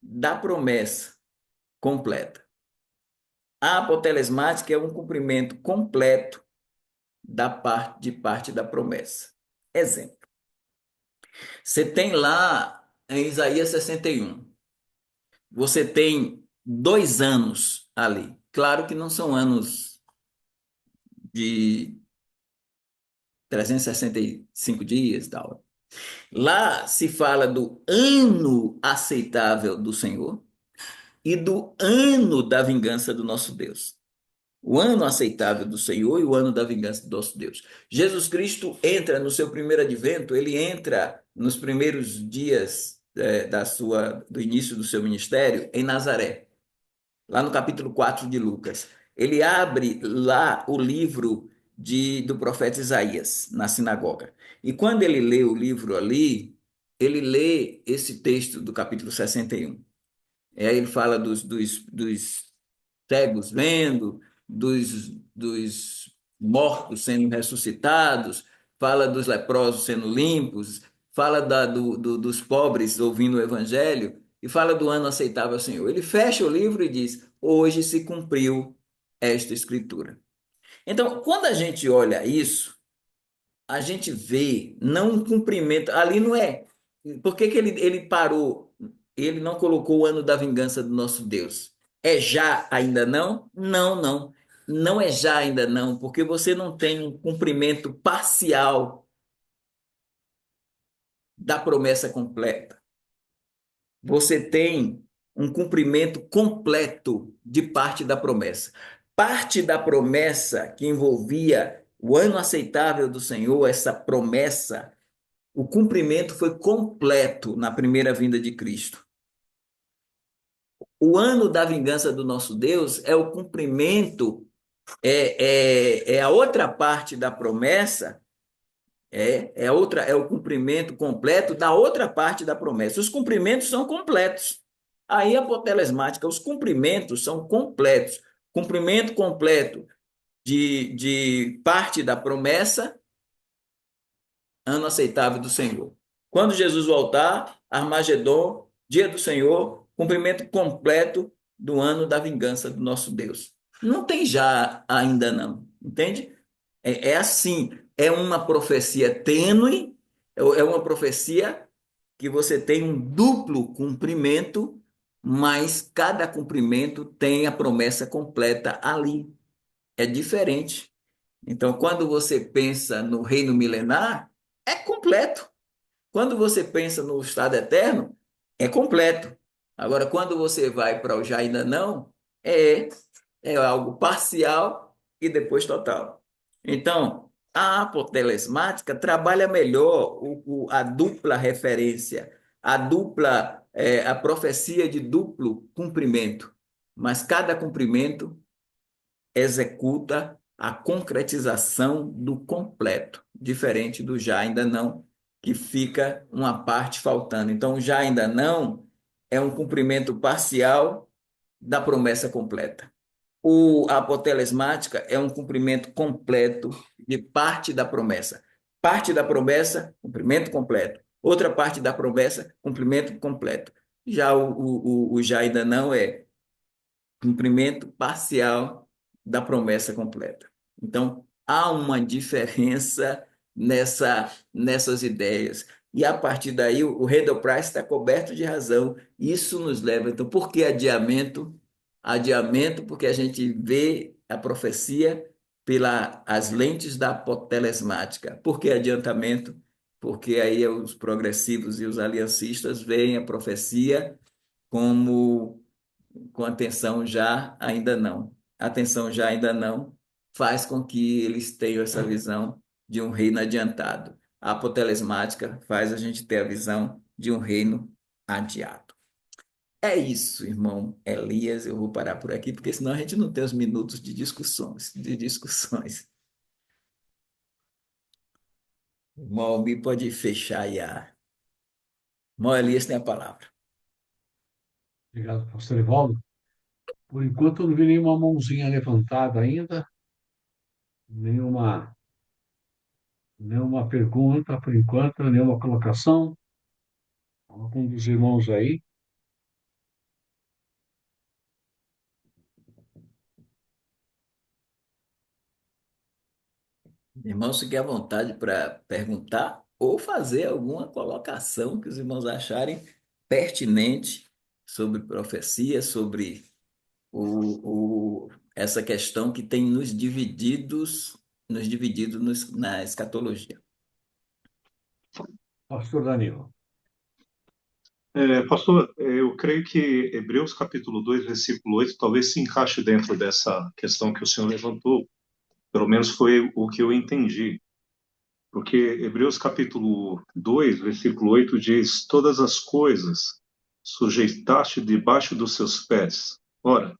da promessa completa. A apotelesmática é um cumprimento completo de parte da promessa. Exemplo. Você tem lá em Isaías 61, você tem 2 anos ali. Claro que não são anos de 365 dias e tal. Lá se fala do ano aceitável do Senhor e do ano da vingança do nosso Deus. O ano aceitável do Senhor e o ano da vingança do nosso Deus. Jesus Cristo entra no seu primeiro advento, ele entra nos primeiros dias do início do seu ministério em Nazaré, lá no capítulo 4 de Lucas. Ele abre lá o livro do profeta Isaías, na sinagoga. E quando ele lê o livro ali, ele lê esse texto do capítulo 61. Aí ele fala dos cegos vendo, dos mortos sendo ressuscitados, fala dos leprosos sendo limpos, fala dos pobres ouvindo o evangelho e fala do ano aceitável ao Senhor. Ele fecha o livro e diz: hoje se cumpriu esta escritura. Então, quando a gente olha isso, a gente vê não um cumprimento, ali não é. Por que ele parou? Ele não colocou o ano da vingança do nosso Deus. É já ainda não? Não, não. Não é já ainda não, porque você não tem um cumprimento parcial da promessa completa. Você tem um cumprimento completo de parte da promessa. Parte da promessa que envolvia o ano aceitável do Senhor, essa promessa, o cumprimento foi completo na primeira vinda de Cristo. O ano da vingança do nosso Deus é o cumprimento, é a outra parte da promessa, é o cumprimento completo da outra parte da promessa. Os cumprimentos são completos. Aí a apotelesmática, os cumprimentos são completos. Cumprimento completo de parte da promessa, ano aceitável do Senhor. Quando Jesus voltar, Armagedon, dia do Senhor, cumprimento completo do ano da vingança do nosso Deus. Não tem já ainda não, entende? É assim, é uma profecia tênue, é uma profecia que você tem um duplo cumprimento, mas cada cumprimento tem a promessa completa ali. É diferente. Então, quando você pensa no reino milenar, é completo. Quando você pensa no estado eterno, é completo. Agora, quando você vai para o já ainda não, é, é algo parcial e depois total. Então, a apotelesmática trabalha melhor a dupla referência, a profecia de duplo cumprimento. Mas cada cumprimento executa a concretização do completo, diferente do já ainda não, que fica uma parte faltando. Então, já ainda não é um cumprimento parcial da promessa completa. A apotelesmática é um cumprimento completo de parte da promessa. Parte da promessa, cumprimento completo. Outra parte da promessa, cumprimento completo. Já o já ainda não é cumprimento parcial da promessa completa. Então, há uma diferença nessas ideias. E a partir daí, o Randall Price está coberto de razão. Isso nos leva. Então, por que adiamento? Adiamento, porque a gente vê a profecia pelas lentes da apotelesmática. Por que adiantamento? Porque aí os progressivos e os aliancistas veem a profecia como com atenção já ainda não. Atenção já ainda não faz com que eles tenham essa visão de um reino adiantado. A apotelesmática faz a gente ter a visão de um reino adiado. É isso, irmão Elias. Eu vou parar por aqui, porque senão a gente não tem os minutos de discussões. O irmão Almir pode fechar aí a... Irmão Elias tem a palavra. Obrigado, pastor Evaldo. Por enquanto, eu não vi nenhuma mãozinha levantada ainda, nenhuma, nenhuma pergunta, por enquanto, nenhuma colocação. Algum dos irmãos aí. Irmãos, fiquem à vontade para perguntar ou fazer alguma colocação que os irmãos acharem pertinente sobre profecia, sobre essa questão que tem nos dividido na escatologia. Pastor Danilo. Pastor, eu creio que Hebreus capítulo 2, versículo 8, talvez se encaixe dentro dessa questão que o senhor levantou. Pelo menos foi o que eu entendi. Porque Hebreus capítulo 2, versículo 8 diz: todas as coisas sujeitaste debaixo dos seus pés. Ora,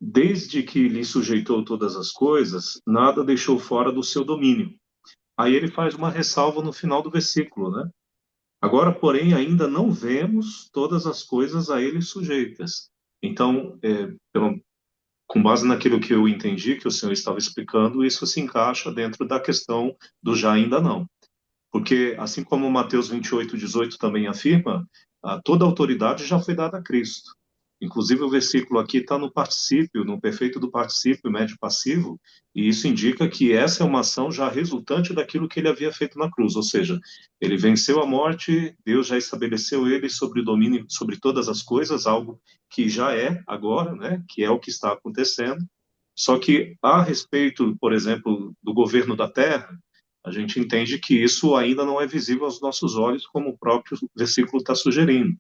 desde que lhe sujeitou todas as coisas, nada deixou fora do seu domínio. Aí ele faz uma ressalva no final do versículo, né? Agora, porém, ainda não vemos todas as coisas a ele sujeitas. Então, com base naquilo que eu entendi que o senhor estava explicando, isso se encaixa dentro da questão do já ainda não. Porque, assim como Mateus 28:18 também afirma, toda a autoridade já foi dada a Cristo. Inclusive, o versículo aqui está no particípio, no perfeito do particípio, médio passivo, e isso indica que essa é uma ação já resultante daquilo que ele havia feito na cruz, ou seja, ele venceu a morte, Deus já estabeleceu ele sobre o domínio sobre todas as coisas, algo que já é agora, né, que é o que está acontecendo. Só que a respeito, por exemplo, do governo da terra, a gente entende que isso ainda não é visível aos nossos olhos, como o próprio versículo está sugerindo.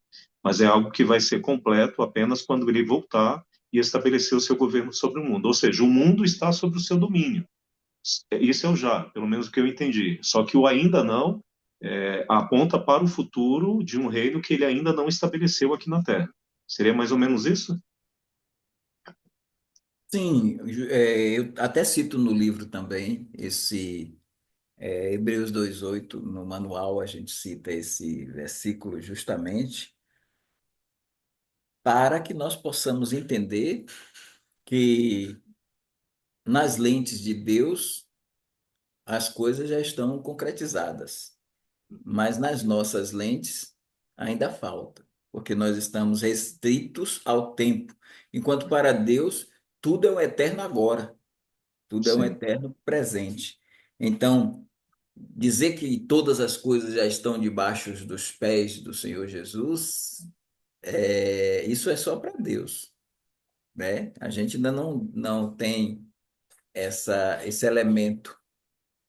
mas é algo que vai ser completo apenas quando ele voltar e estabelecer o seu governo sobre o mundo. Ou seja, o mundo está sob o seu domínio. Isso é o já, pelo menos o que eu entendi. Só que o ainda não aponta para o futuro de um reino que ele ainda não estabeleceu aqui na Terra. Seria mais ou menos isso? Sim, eu até cito no livro também esse Hebreus 2:8 no manual a gente cita esse versículo justamente para que nós possamos entender que nas lentes de Deus as coisas já estão concretizadas, mas nas nossas lentes ainda falta, porque nós estamos restritos ao tempo, enquanto para Deus tudo é um eterno agora, tudo é um Sim. eterno presente. Então, dizer que todas as coisas já estão debaixo dos pés do Senhor Jesus, isso é só para Deus, né? A gente ainda não tem esse elemento,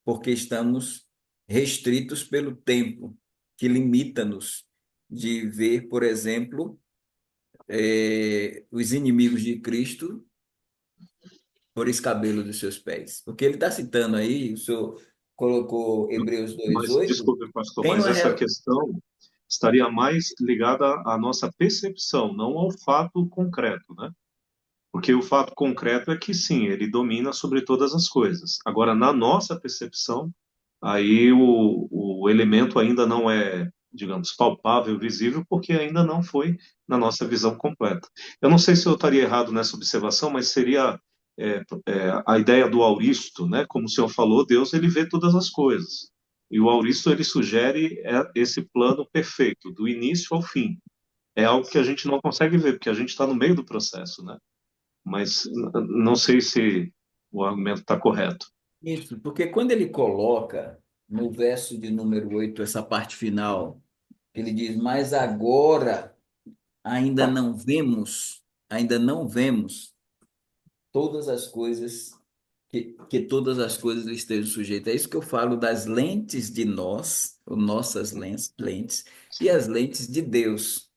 porque estamos restritos pelo tempo, que limita-nos de ver, por exemplo, os inimigos de Cristo por escabelo dos seus pés. Porque ele está citando aí, o senhor colocou Hebreus Mas, 2:8, desculpe, pastor, tem mas uma, essa questão estaria mais ligada à nossa percepção, não ao fato concreto, né? Porque o fato concreto é que sim, ele domina sobre todas as coisas. Agora, na nossa percepção, aí o elemento ainda não é, digamos, palpável, visível, porque ainda não foi na nossa visão completa. Eu não sei se eu estaria errado nessa observação, mas seria a ideia do auristo, né? Como o senhor falou, Deus ele vê todas as coisas. E o auristo ele sugere esse plano perfeito, do início ao fim. É algo que a gente não consegue ver, porque a gente está no meio do processo, né? Mas não sei se o argumento está correto. isso, porque quando ele coloca no verso de número 8 essa parte final, ele diz, mas agora ainda não vemos todas as coisas, que todas as coisas estejam sujeitas. É isso que eu falo das lentes de nós, ou nossas lentes, e as lentes de Deus.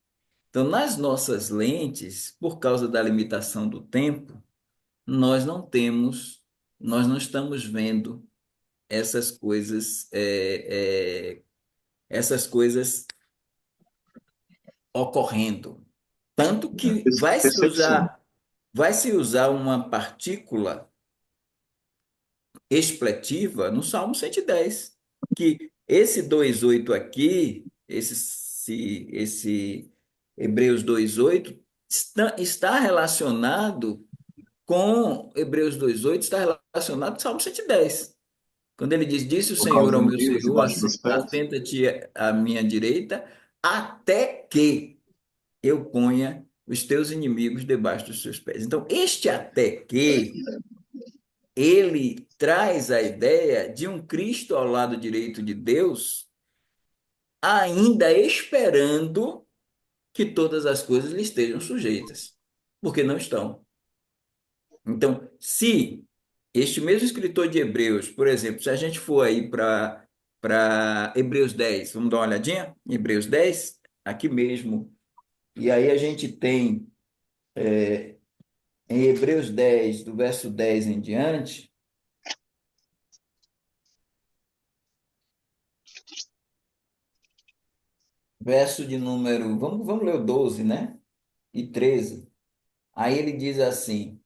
Então, nas nossas lentes, por causa da limitação do tempo, nós não temos, nós não estamos vendo essas coisas, essas coisas ocorrendo. Tanto que Percepção. vai se usar uma partícula expletiva no Salmo 110, que esse 2:8 aqui, esse Hebreus 2:8, está relacionado com Hebreus 2:8, está relacionado com o Salmo 110. Quando ele diz, disse o Por Senhor causa ao do meu livro Senhor, debaixo dos pés. assenta-te à minha direita, até que eu ponha os teus inimigos debaixo dos seus pés. Então, este até que ele traz a ideia de um Cristo ao lado direito de Deus, ainda esperando que todas as coisas lhe estejam sujeitas, porque não estão. Então, se este mesmo escritor de Hebreus, por exemplo, se a gente for aí para Hebreus 10, vamos dar uma olhadinha? Hebreus 10, aqui mesmo. E aí a gente tem em Hebreus 10, do verso 10 em diante, verso de número, vamos ler o 12, né? E 13. Aí ele diz assim,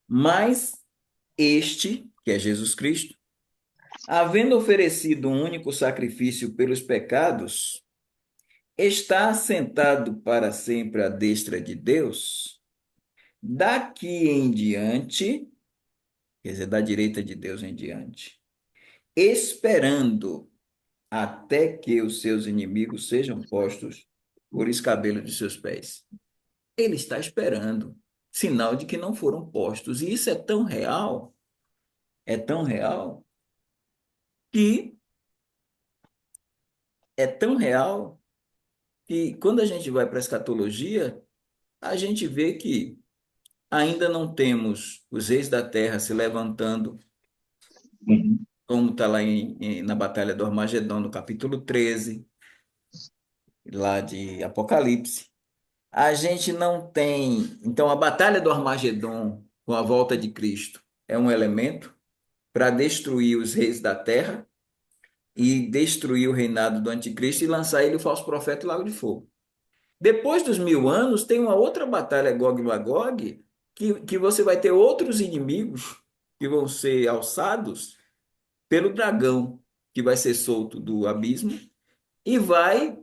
mas este, que é Jesus Cristo, havendo oferecido um único sacrifício pelos pecados, está assentado para sempre à destra de Deus, daqui em diante, quer dizer, da direita de Deus em diante, esperando até que os seus inimigos sejam postos por escabelo de seus pés. Ele está esperando, sinal de que não foram postos. E isso é tão real, que é tão real que quando a gente vai para a escatologia, a gente vê que ainda não temos os reis da terra se levantando, como está lá na Batalha do Armagedon, no capítulo 13. lá de Apocalipse. A gente não tem. Então, a batalha do Armagedon, com a volta de Cristo, é um elemento para destruir os reis da terra e destruir o reinado do anticristo e lançar ele, o falso profeta, e lago de fogo. Depois dos 1000 anos, tem uma outra batalha Gog e Magog, que você vai ter outros inimigos que vão ser alçados pelo dragão, que vai ser solto do abismo e vai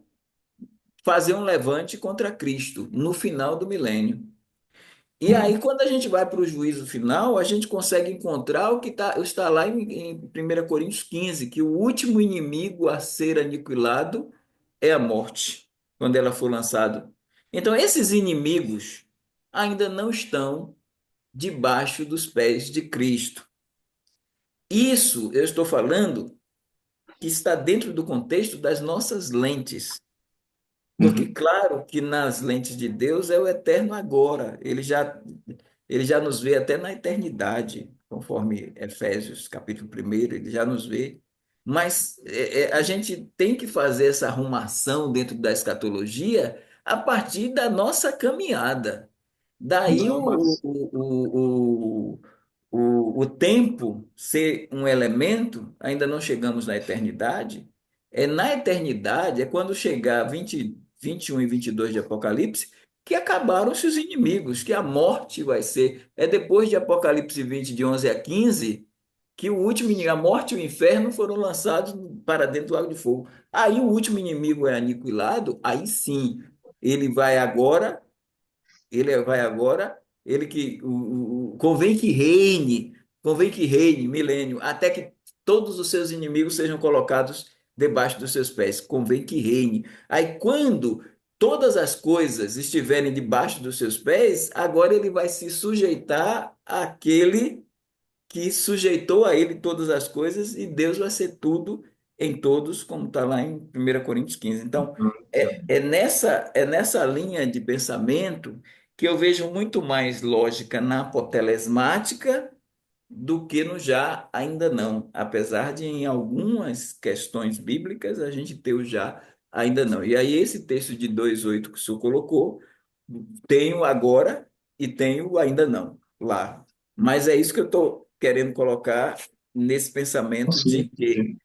fazer um levante contra Cristo no final do milênio. E aí, quando a gente vai para o juízo final, a gente consegue encontrar o que está lá em 1 Coríntios 15, que o último inimigo a ser aniquilado é a morte, quando ela for lançada. Então, esses inimigos ainda não estão debaixo dos pés de Cristo. Isso eu estou falando que está dentro do contexto das nossas lentes. Porque, Uhum. claro, que nas lentes de Deus é o eterno agora. Ele já nos vê até na eternidade, conforme Efésios, capítulo 1, ele já nos vê. Mas a gente tem que fazer essa arrumação dentro da escatologia a partir da nossa caminhada. Daí Não, mas o tempo ser um elemento, ainda não chegamos na eternidade. Na eternidade, é quando chegar 21 e 22 de Apocalipse, que acabaram-se os inimigos, que a morte vai ser. É depois de Apocalipse 20, de 11 a 15, que o último inimigo, a morte e o inferno foram lançados para dentro do lago de fogo. Aí o último inimigo é aniquilado, aí sim, ele vai agora ele que convém que reine milênio, até que todos os seus inimigos sejam colocados debaixo dos seus pés. Convém que reine. Aí quando todas as coisas estiverem debaixo dos seus pés, agora ele vai se sujeitar àquele que sujeitou a ele todas as coisas e Deus vai ser tudo em todos, como está lá em 1 Coríntios 15. Então, é nessa linha de pensamento que eu vejo muito mais lógica na apotelesmática do que no já ainda não, apesar de em algumas questões bíblicas a gente ter o já ainda não. E aí esse texto de 2:8 que o senhor colocou, tem o agora e tem o ainda não lá. Mas é isso que eu estou querendo colocar nesse pensamento de sim, que sim.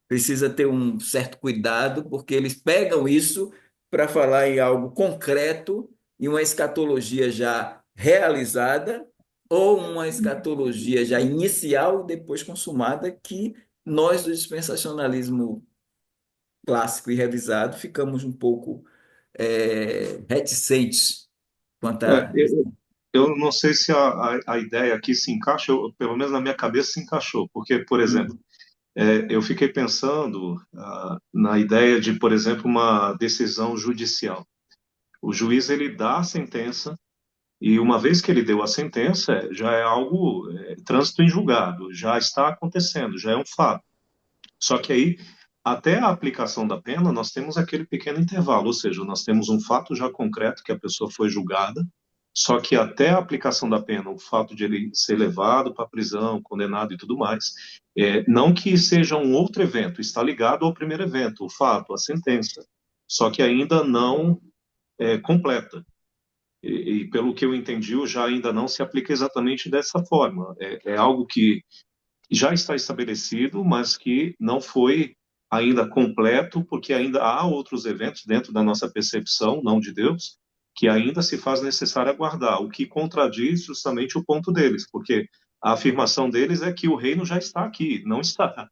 precisa ter um certo cuidado, porque eles pegam isso para falar em algo concreto e uma escatologia já realizada ou uma escatologia já inicial e depois consumada que nós do dispensacionalismo clássico e revisado ficamos um pouco reticentes quanto É, a isso. eu não sei se a ideia aqui se encaixa, pelo menos na minha cabeça se encaixou, porque, por exemplo, Hum. eu fiquei pensando na ideia de, por exemplo, uma decisão judicial. O juiz ele dá a sentença e uma vez que ele deu a sentença, já é algo trânsito em julgado, já está acontecendo, já é um fato. Só que aí, até a aplicação da pena, nós temos aquele pequeno intervalo, ou seja, nós temos um fato já concreto que a pessoa foi julgada, só que até a aplicação da pena, o fato de ele ser levado para a prisão, condenado e tudo mais, não que seja um outro evento, está ligado ao primeiro evento, o fato, a sentença, só que ainda não completa. E pelo que eu entendi, o já ainda não se aplica exatamente dessa forma. É algo que já está estabelecido, mas que não foi ainda completo, porque ainda há outros eventos dentro da nossa percepção, não de Deus, que ainda se faz necessário aguardar, o que contradiz justamente o ponto deles, porque a afirmação deles é que o reino já está aqui, não está.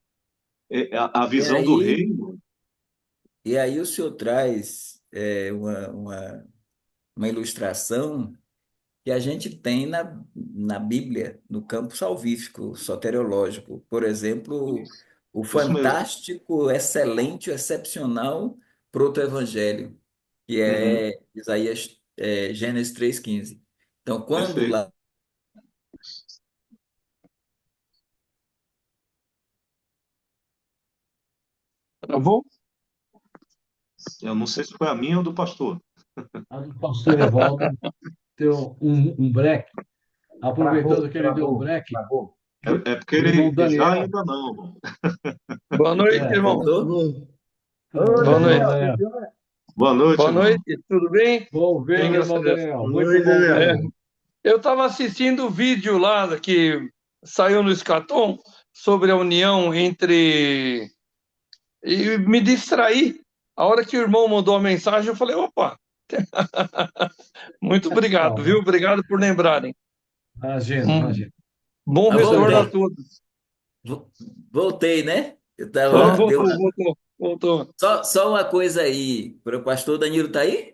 A E visão do aí, reino. e aí o senhor traz uma ilustração que a gente tem na Bíblia, no campo salvífico, soteriológico. Por exemplo, o Isso mesmo. fantástico, excelente, excepcional proto-evangelho, que Uhum, é Isaías, Gênesis 3:15. Então, quando perfeito. lá. Travou? Eu não sei se foi a minha ou do pastor. A do pastor Evaldo deu um break. Aproveitando Travou, que ele deu um travou, break, travou. o Porque o irmão ele já Daniel. ainda não. Boa noite, É, irmão. Voltou? Ô, Boa irmão noite. Daniel, você Daniel. viu, né? Boa noite, Boa irmão. noite, tudo bem? Bom ver, Bem, meu graças a irmão Deus. Daniel. Boa Muito noite, bom É, Daniel. vê-lo. eu estava assistindo o vídeo lá que saiu no Escatom sobre a união entre. E me distraí. A hora que o irmão mandou a mensagem, eu falei: opa, muito Tá obrigado, viu? bom. Obrigado por lembrarem. Imagina, Um imagina. bom Eu Isso retorno a aí. voltei. todos. Vo- Voltei, né? Eu Ó, tava, deu voltou, voltou, voltou. só uma coisa aí. Para o pastor Danilo tá aí?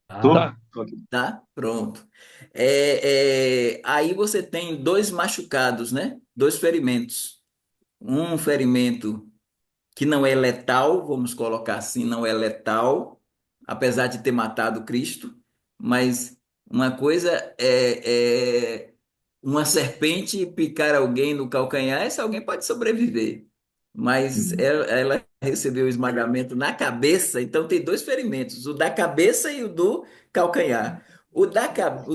Ah, Tô? Tá. Tô aqui. Tá? Pronto. Aí você tem dois machucados, né? Dois ferimentos. Um ferimento que não é letal, vamos colocar assim, não é letal, apesar de ter matado Cristo, mas uma coisa é uma serpente picar alguém no calcanhar, esse alguém pode sobreviver. Mas Uhum. ela recebeu o esmagamento na cabeça, então tem dois ferimentos, o da cabeça e o do calcanhar. O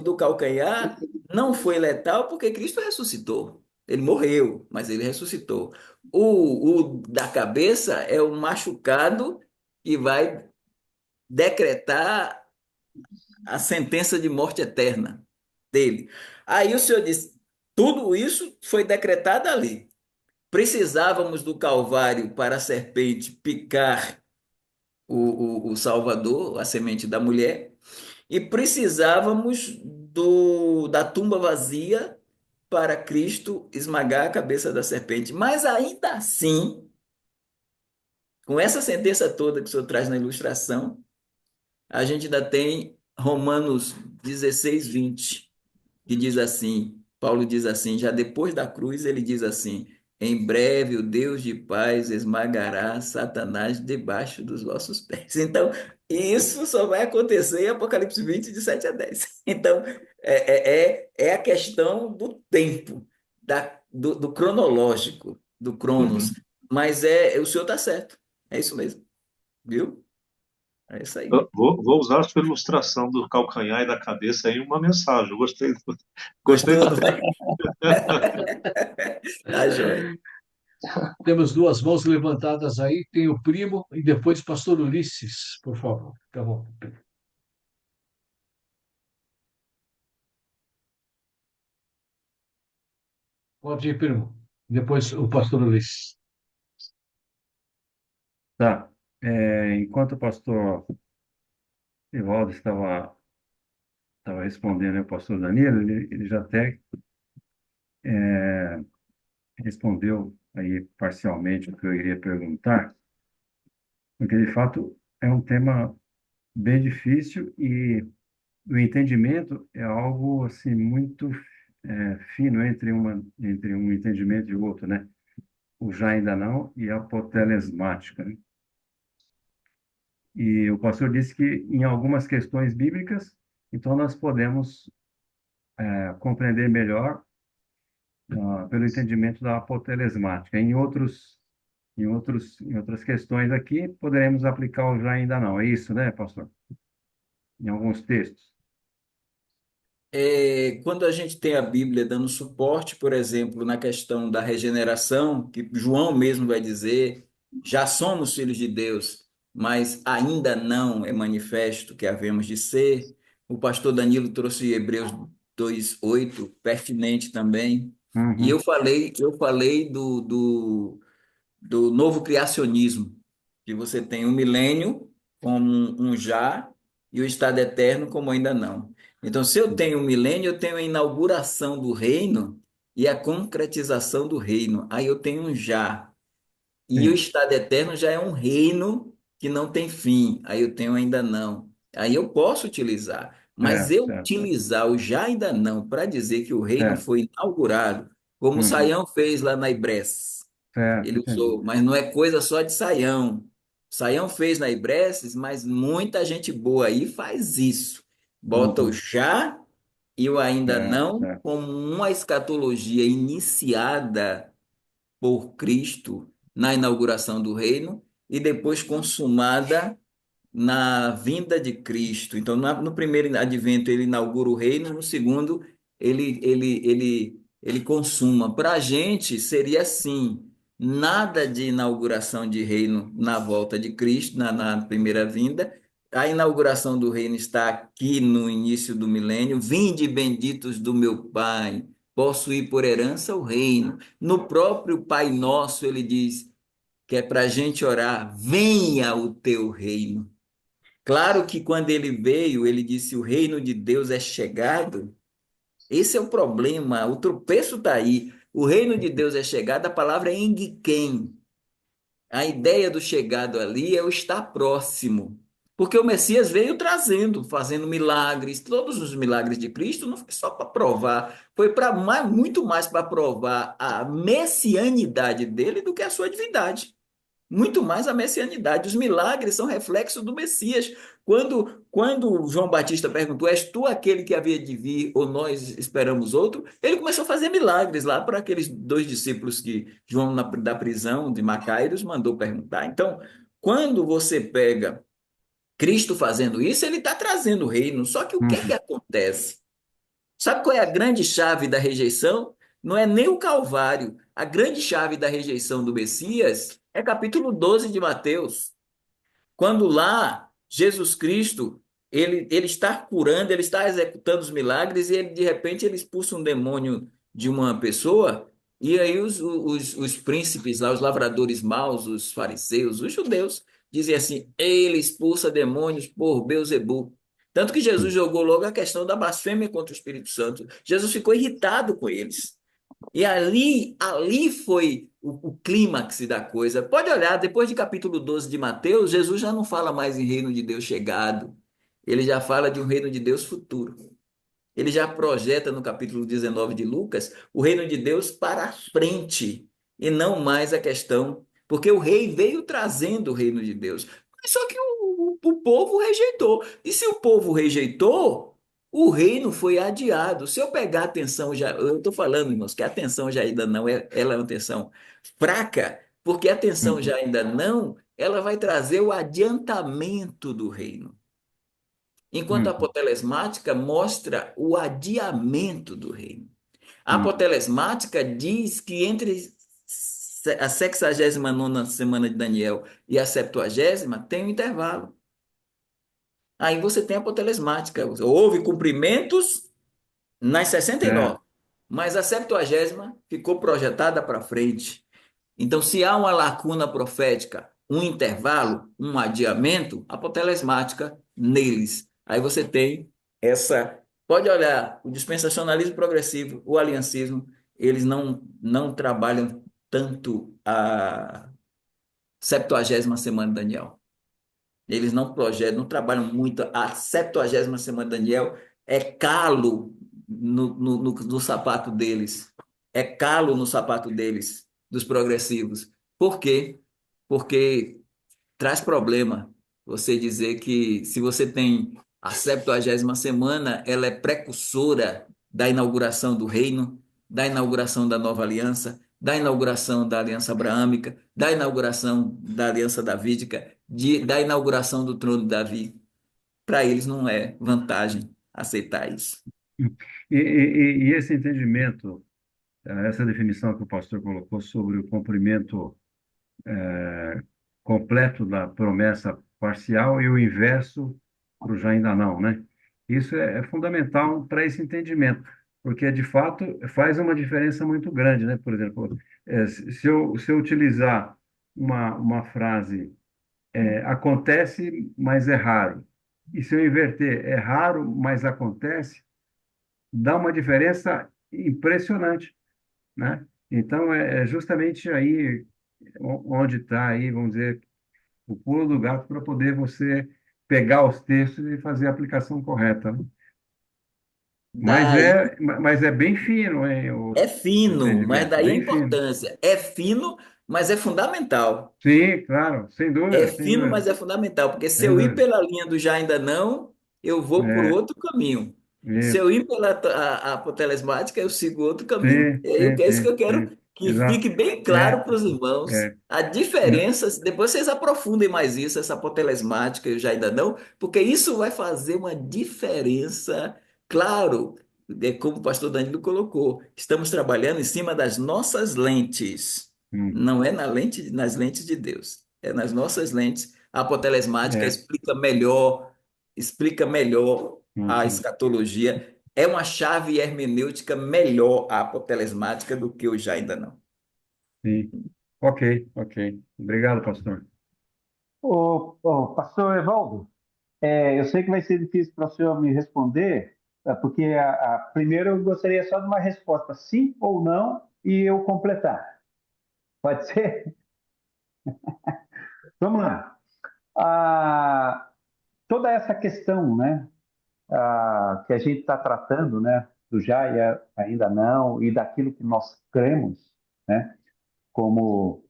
do calcanhar não foi letal porque Cristo ressuscitou. Ele morreu, mas ele ressuscitou. O da cabeça é o machucado que vai decretar a sentença de morte eterna dele. Aí o Senhor disse: tudo isso foi decretado ali. Precisávamos do Calvário para a serpente picar o Salvador, a semente da mulher, e precisávamos da tumba vazia para Cristo esmagar a cabeça da serpente. Mas ainda assim, com essa sentença toda que o senhor traz na ilustração, a gente ainda tem Romanos 16:20 que diz assim, Paulo diz assim, já depois da cruz ele diz assim, em breve o Deus de paz esmagará Satanás debaixo dos vossos pés. Então, isso só vai acontecer em Apocalipse 20, de 7 a 10. Então, é a questão do tempo, do cronológico, do Cronos. Uhum. Mas o senhor está certo. É isso mesmo, viu? É isso aí. Eu vou usar a sua ilustração do calcanhar e da cabeça em uma mensagem. Eu gostei, gostei Gostou? do tema. Tá joia. temos duas mãos levantadas aí. Tem o primo e depois o pastor Ulisses, por favor. Tá bom. Pode ir, primo. Depois o pastor Ulisses. Tá. Enquanto o pastor Evaldo estava respondendo ao pastor Danilo, ele já até é, respondeu aí parcialmente o que eu iria perguntar, porque de fato é um tema bem difícil e o entendimento é algo assim muito fino entre um entendimento e o outro, né? O já ainda não e a apotelesmática, né? E o pastor disse que em algumas questões bíblicas, então nós podemos compreender melhor pelo entendimento da apotelesmática. Em outras questões aqui, poderemos aplicar o já ainda não. É isso, né, pastor? Em alguns textos. Quando a gente tem a Bíblia dando suporte, por exemplo, na questão da regeneração, que João mesmo vai dizer, já somos filhos de Deus, mas ainda não é manifesto que havemos de ser. O pastor Danilo trouxe Hebreus 2:8, pertinente também. E Uhum. eu falei do novo criacionismo, que você tem o milênio como um já e o estado eterno como ainda não. Então, se eu tenho o milênio, eu tenho a inauguração do reino e a concretização do reino. Aí eu tenho um já. E o Sim. estado eterno já é um reino que não tem fim. Aí eu tenho ainda não. Aí eu posso utilizar. Mas Certo, eu certo, certo. utilizar o já ainda não para dizer que o reino Certo. foi inaugurado, como Uhum. Saião fez lá na Ibres. Certo, Ele entendi. usou, mas não é coisa só de Saião. Saião fez na Ibreces, mas muita gente boa aí faz isso. Bota o Uhum. já e o ainda Certo, não certo. como uma escatologia iniciada por Cristo na inauguração do reino e depois consumada na vinda de Cristo. Então, no primeiro advento, ele inaugura o reino, no segundo, ele consuma. Para a gente, seria assim: nada de inauguração de reino na volta de Cristo, na primeira vinda, A inauguração do reino está aqui no início do milênio. Vinde, benditos do meu Pai, possuir por herança o reino. No próprio Pai Nosso, ele diz que é para a gente orar: venha o teu reino. Claro que quando ele veio, ele disse: o reino de Deus é chegado. Esse é o problema, o tropeço está aí. O reino de Deus é chegado, a palavra é enguiquem. A ideia do chegado ali é o estar próximo. Porque o Messias veio trazendo, fazendo milagres. Todos os milagres de Cristo não foi só para provar, foi para muito mais para provar a messianidade dele do que a sua divindade. Muito mais a messianidade. Os milagres são reflexo do Messias. Quando João Batista perguntou: és tu aquele que havia de vir ou nós esperamos outro? Ele começou a fazer milagres lá para aqueles dois discípulos que João, da prisão de Macairos, mandou perguntar. Então, quando você pega Cristo fazendo isso, ele está trazendo o reino. Só que o que é que Uhum. acontece? Sabe qual é a grande chave da rejeição? Não é nem o Calvário. A grande chave da rejeição do Messias é capítulo 12 de Mateus. Quando lá Jesus Cristo, ele está curando, ele está executando os milagres e ele, de repente ele expulsa um demônio de uma pessoa e aí os príncipes lá, os lavradores maus, os fariseus, os judeus, dizem assim: ele expulsa demônios por Beelzebub. Tanto que Jesus jogou logo a questão da blasfêmia contra o Espírito Santo. Jesus ficou irritado com eles. E ali foi o clímax da coisa. Pode olhar, depois de capítulo 12 de Mateus, Jesus já não fala mais em reino de Deus chegado. Ele já fala de um reino de Deus futuro. Ele já projeta no capítulo 19 de Lucas o reino de Deus para frente e não mais a questão, porque o rei veio trazendo o reino de Deus. Só que o povo rejeitou. E se o povo rejeitou, o reino foi adiado. Se eu pegar a atenção já, eu estou falando, irmãos, que a atenção já ainda não é, ela é uma atenção fraca, porque a atenção Uhum. já ainda não, ela vai trazer o adiantamento do reino. Enquanto a Uhum. apotelesmática mostra o adiamento do reino. A Uhum. apotelesmática diz que entre a 69ª semana de Daniel e a 70ª tem um intervalo. Aí você tem a apotelesmática. Houve cumprimentos nas É. 69, mas a 70ª ficou projetada para frente. Então, se há uma lacuna profética, um intervalo, um adiamento, apotelesmática neles. Aí você tem essa. Pode olhar, o dispensacionalismo progressivo, o aliancismo, eles não trabalham tanto a 70ª semana de Daniel. Eles não projetam, não trabalham muito. A 70ª semana de Daniel é calo no sapato deles. É calo no sapato deles, dos progressivos. Por quê? Porque traz problema você dizer que se você tem a 70ª semana, ela é precursora da inauguração do reino, da inauguração da nova aliança, da inauguração da aliança abraâmica, da inauguração da aliança davídica, da inauguração do trono de Davi. Para eles não é vantagem aceitar isso. E esse entendimento, essa definição que o pastor colocou sobre o cumprimento completo da promessa parcial e o inverso para o já ainda não, né? Isso é fundamental para esse entendimento, porque de fato faz uma diferença muito grande, né? Por exemplo, se eu utilizar uma frase, acontece, mas é raro, e se eu inverter, é raro, mas acontece, dá uma diferença impressionante, né? Então, é justamente aí onde está aí, vamos dizer, o pulo do gato para poder você pegar os textos e fazer a aplicação correta, né? Daí Mas é bem fino, hein, é o fino, mas entendimento, daí a bem fino. importância. É fino, mas é fundamental. Sim, claro, É sem fino, dúvida, mas é fundamental, porque se sem eu ir dúvida. pela linha do já ainda não, eu vou por É, outro caminho. Se eu isso. ir pela a apotelesmática, eu sigo outro caminho. Sim, sim, É isso que sim, eu quero sim. que Exato. fique bem claro É, para os irmãos. é. A N- diferença, depois vocês aprofundem mais isso, essa apotelesmática e o já ainda não, porque isso vai fazer uma diferença. Claro, é como o pastor Danilo colocou, estamos trabalhando em cima das nossas lentes, Uhum. não é nas lentes de Deus. nas nossas lentes, a apotelesmática É. explica melhor a Uhum. escatologia. É uma chave hermenêutica melhor a apotelesmática do que o já ainda não. Sim. Ok, ok. Obrigado, pastor. Pastor Evaldo, eu sei que vai ser difícil para o senhor me responder, porque primeiro eu gostaria só de uma resposta sim ou não e eu completar. Pode ser? Vamos lá. Ah, toda essa questão, né, que a gente está tratando, né, do já e ainda não, e daquilo que nós cremos, né, como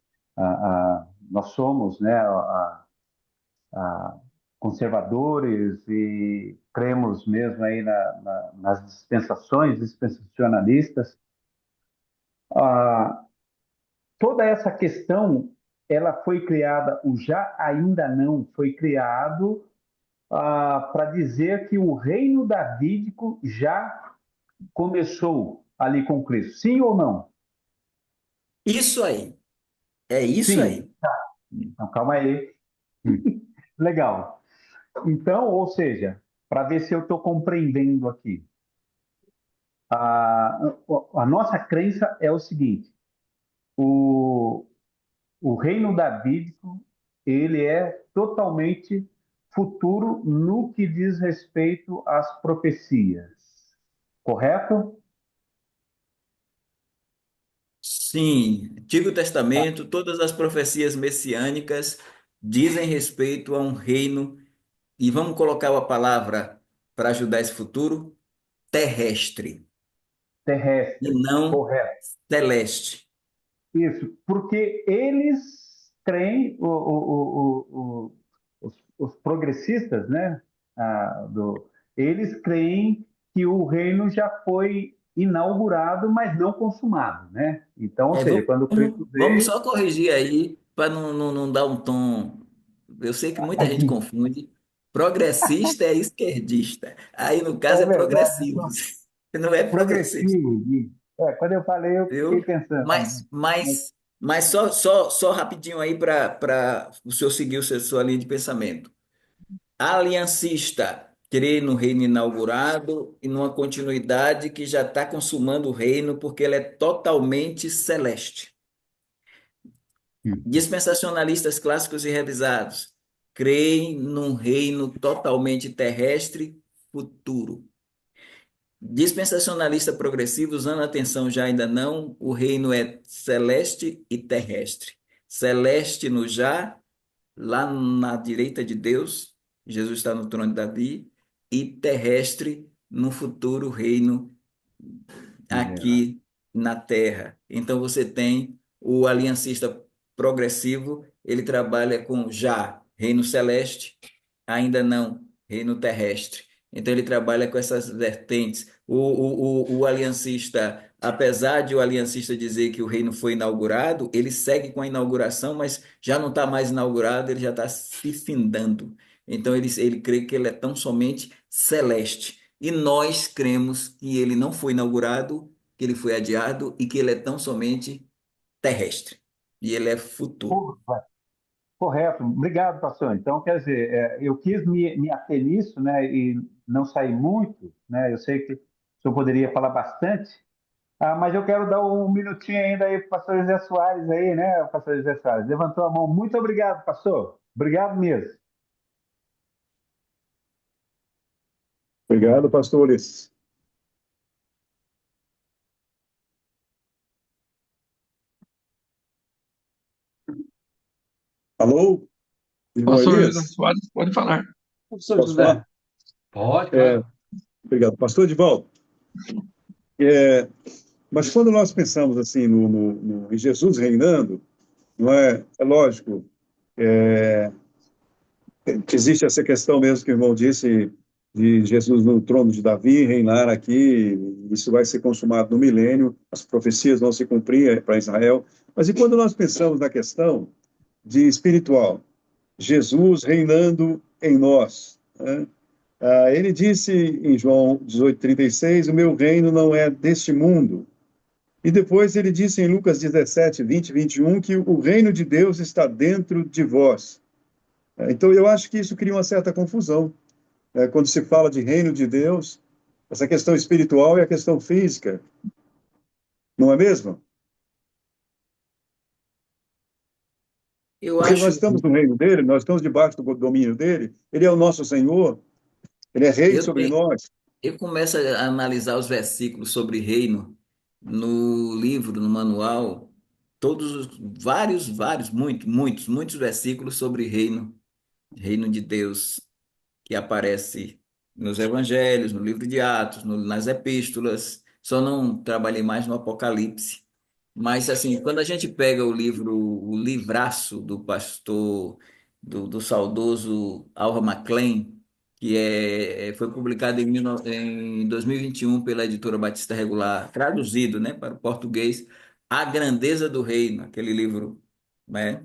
nós somos, né, conservadores e cremos mesmo aí nas dispensações dispensacionalistas. Ah, toda essa questão, ela foi criada, o já ainda não foi criado para dizer que o reino davídico já começou ali com Cristo. Sim ou não? Isso aí, é isso Sim. aí. Então, calma aí. Legal. Então, ou seja, para ver se eu estou compreendendo aqui, a, a nossa crença é o seguinte: o, o reino davídico ele é totalmente futuro no que diz respeito às profecias, correto? Sim, Antigo Testamento, todas as profecias messiânicas dizem respeito a um reino, e vamos colocar a palavra para ajudar esse futuro, terrestre, e Terrestre, não correto. celeste. Isso, porque eles creem, os progressistas, né? Eles creem que o reino já foi inaugurado, mas não consumado, né? Então, ou É, seja, quando Cristo vamos veio, só corrigir aí, para não dar um tom. Eu sei que muita gente confunde. Progressista é esquerdista. Aí, no caso, é é verdade, eu progressivo. sou Não é progressista, progressivo. Quando eu falei, eu fiquei viu? pensando. Mas, mas, mas só rapidinho aí para o senhor seguir sua linha de pensamento. Aliancista crê no reino inaugurado e numa continuidade que já está consumando o reino, porque ele é totalmente celeste. Dispensacionalistas clássicos e revisados creem num reino totalmente terrestre futuro. Dispensacionalista progressivo, usando a atenção já ainda não, o reino é celeste e terrestre. Celeste no já, lá na direita de Deus, Jesus está no trono de Davi, e terrestre no futuro reino Virá. aqui na Terra. Então você tem o aliancista progressivo, ele trabalha com já reino celeste, ainda não reino terrestre. Então ele trabalha com essas vertentes. O aliancista, apesar de o aliancista dizer que o reino foi inaugurado, ele segue com a inauguração, mas já não está mais inaugurado, ele já está se findando. Então ele crê que ele é tão somente celeste. E nós cremos que ele não foi inaugurado, que ele foi adiado e que ele é tão somente terrestre. E ele é futuro. Correto, obrigado, pastor. Então, quer dizer, eu quis me ater nisso, né, e não sair muito, né? Eu sei que o senhor poderia falar bastante, mas eu quero dar um minutinho ainda aí para o pastor José Soares aí, né, o pastor José Soares. Levantou a mão. Muito obrigado, pastor. Obrigado mesmo. Obrigado, pastores. Alô, irmão Pastor José Elias? Soares, pode falar. Professor Posso falar? José, pode, É, claro. obrigado. Pastor Edivaldo, é, mas quando nós pensamos assim em Jesus reinando, não é? É lógico, é, que existe essa questão mesmo que o irmão disse de Jesus no trono de Davi reinar aqui, isso vai ser consumado no milênio, as profecias vão se cumprir para Israel. Mas e quando nós pensamos na questão de espiritual, Jesus reinando em nós, né? Ele disse em João 18:36, o meu reino não é deste mundo. E depois ele disse em Lucas 17, 20, 21, que o reino de Deus está dentro de vós. Então, eu acho que isso cria uma certa confusão, né? Quando se fala de reino de Deus, essa questão espiritual e a questão física, não é mesmo? Eu Porque nós acho, estamos no reino dele, nós estamos debaixo do domínio dele, ele é o nosso Senhor, ele é rei eu sobre tenho, nós. eu começo a analisar os versículos sobre reino no livro, no manual, muitos versículos sobre reino, reino de Deus, que aparece nos evangelhos, no livro de Atos, nas epístolas. Só não trabalhei mais no Apocalipse. Mas, assim, quando a gente pega o livraço do pastor, do saudoso Alva McLean, foi publicado em 2021 pela editora Batista Regular, traduzido, né, para o português, A Grandeza do Reino, aquele livro, né?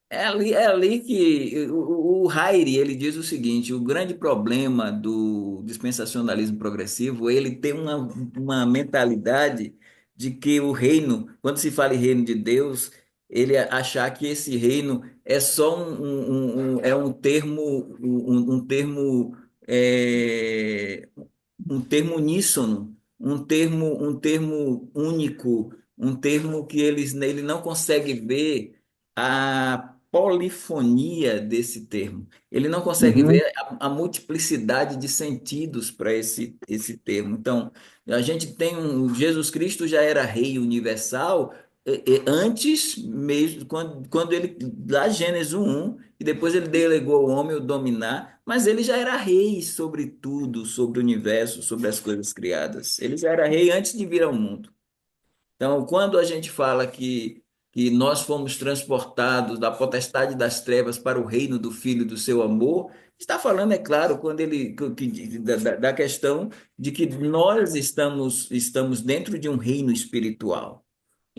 É ali que o Hayre, ele diz o seguinte: o grande problema do dispensacionalismo progressivo, ele tem uma mentalidade de que o reino, quando se fala em reino de Deus, ele achar que esse reino é só um termo, é, um termo uníssono, um termo único, um termo que ele não consegue ver a polifonia desse termo. Ele não consegue Uhum, ver a multiplicidade de sentidos para esse termo. Então, a gente tem Jesus Cristo já era rei universal antes mesmo, quando ele, lá Gênesis 1, e depois ele delegou ao homem o dominar, mas ele já era rei sobre tudo, sobre o universo, sobre as coisas criadas. Ele já era rei antes de vir ao mundo. Então, quando a gente fala que nós fomos transportados da potestade das trevas para o reino do Filho do seu amor, está falando, é claro, quando da questão de que nós estamos dentro de um reino espiritual.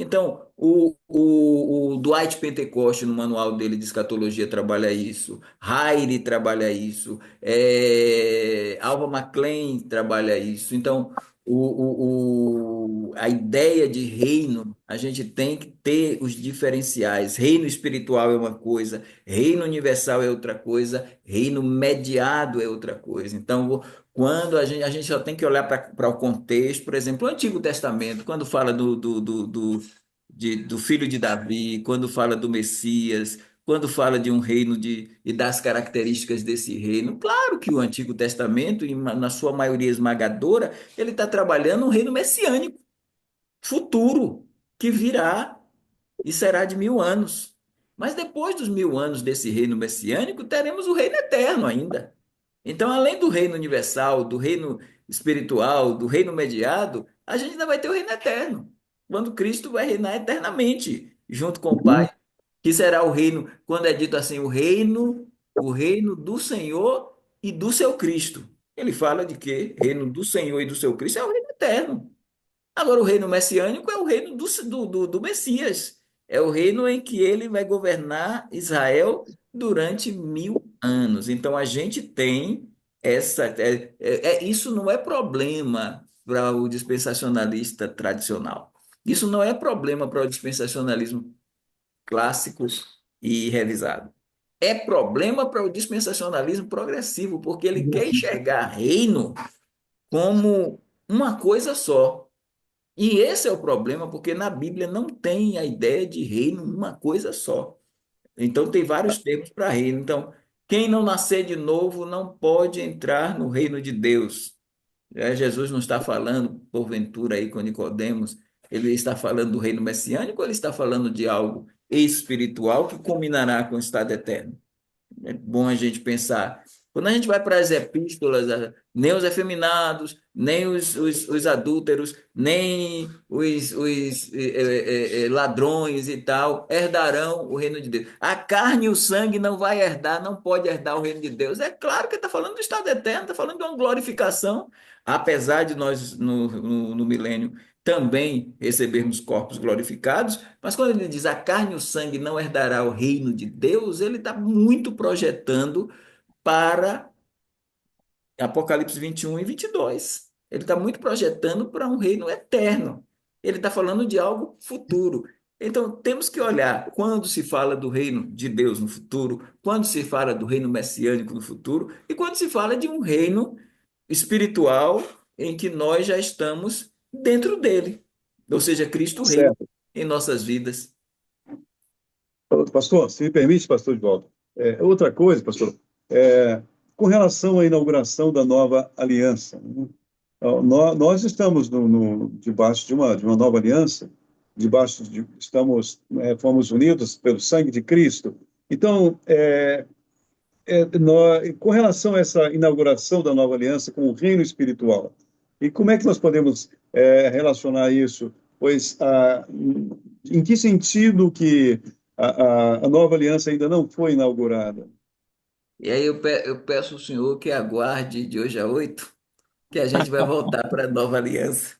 Então, o Dwight Pentecoste, no manual dele de escatologia, trabalha isso, Hayre trabalha isso, Alva McLean trabalha isso. Então, a ideia de reino, a gente tem que ter os diferenciais. Reino espiritual é uma coisa, reino universal é outra coisa, reino mediado é outra coisa. Então, quando a gente só tem que olhar para o contexto, por exemplo, o Antigo Testamento, quando fala do filho de Davi, quando fala do Messias, quando fala de um reino e das características desse reino. Claro que o Antigo Testamento, na sua maioria esmagadora, ele está trabalhando um reino messiânico, futuro, que virá e será de 1000 anos. Mas depois dos 1000 anos desse reino messiânico, teremos o reino eterno ainda. Então, além do reino universal, do reino espiritual, do reino mediado, a gente ainda vai ter o reino eterno, quando Cristo vai reinar eternamente junto com o uhum, Pai, que será o reino, quando é dito assim, o reino do Senhor e do seu Cristo. Ele fala de que reino do Senhor e do seu Cristo é o reino eterno. Agora, o reino messiânico é o reino do Messias. É o reino em que ele vai governar Israel durante 1000 anos. Então, a gente tem essa. Isso não é problema para o dispensacionalista tradicional. Isso não é problema para o dispensacionalismo clássico e revisado. É problema para o dispensacionalismo progressivo, porque ele quer enxergar reino como uma coisa só. E esse é o problema, porque na Bíblia não tem a ideia de reino uma coisa só. Então, tem vários termos para reino. Então, quem não nascer de novo não pode entrar no reino de Deus. Jesus não está falando, porventura, aí com Nicodemos, ele está falando do reino messiânico ou ele está falando de algo espiritual que culminará com o estado eterno? É bom a gente pensar. Quando a gente vai para as epístolas, nem os efeminados, nem os adúlteros, nem os ladrões e tal, herdarão o reino de Deus. A carne e o sangue não vai herdar, não pode herdar o reino de Deus. É claro que está falando do estado eterno, está falando de uma glorificação, apesar de nós, no milênio, também recebermos corpos glorificados, mas quando ele diz a carne e o sangue não herdará o reino de Deus, ele está muito projetando para Apocalipse 21 e 22. Ele está muito projetando para um reino eterno. Ele está falando de algo futuro. Então, temos que olhar quando se fala do reino de Deus no futuro, quando se fala do reino messiânico no futuro, e quando se fala de um reino espiritual em que nós já estamos dentro dele. Ou seja, Cristo Rei Certo. em nossas vidas. Pastor, se me permite, pastor de volta. Outra coisa, pastor, é, com relação à inauguração da nova aliança, né? Nós estamos debaixo de uma nova aliança, fomos unidos pelo sangue de Cristo. Então, com relação a essa inauguração da nova aliança com o reino espiritual, e como é que nós podemos relacionar isso? Pois, em que sentido que a nova aliança ainda não foi inaugurada? E aí eu peço ao Senhor que aguarde de hoje a 8, que a gente vai voltar para a nova aliança.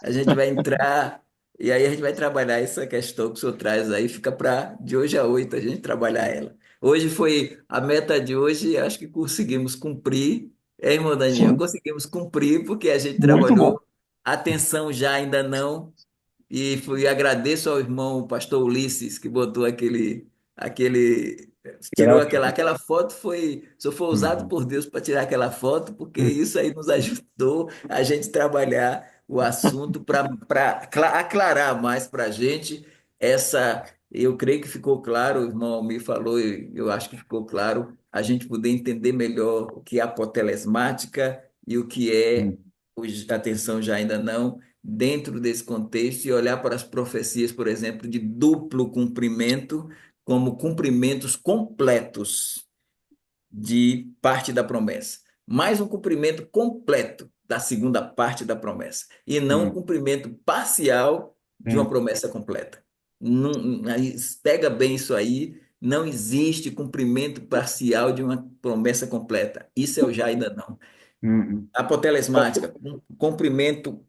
A gente vai entrar e aí a gente vai trabalhar essa questão que o senhor traz aí, fica para de hoje a 8 a gente trabalhar ela. Hoje foi a meta de hoje, acho que conseguimos cumprir, irmão Daniel? Sim, Conseguimos cumprir porque a gente muito bom. trabalhou, atenção já ainda não, e agradeço ao irmão pastor Ulisses que botou tirou Gráfico. aquela foto, só foi usado Uhum. por Deus para tirar aquela foto, porque isso aí nos ajudou a gente trabalhar o assunto para aclarar mais para a gente essa. Eu creio que ficou claro, o irmão me falou, e eu acho que ficou claro, a gente poder entender melhor o que é a apotelesmática e o que é, Uhum. atenção já ainda não, dentro desse contexto, e olhar para as profecias, por exemplo, de duplo cumprimento, como cumprimentos completos de parte da promessa. Mais um cumprimento completo da segunda parte da promessa, e não um Uhum. cumprimento parcial de uma Sim. promessa completa. Não, pega bem isso aí. Não existe cumprimento parcial de uma promessa completa. Isso é o já ainda não. Uhum. Apotelesmática, cumprimento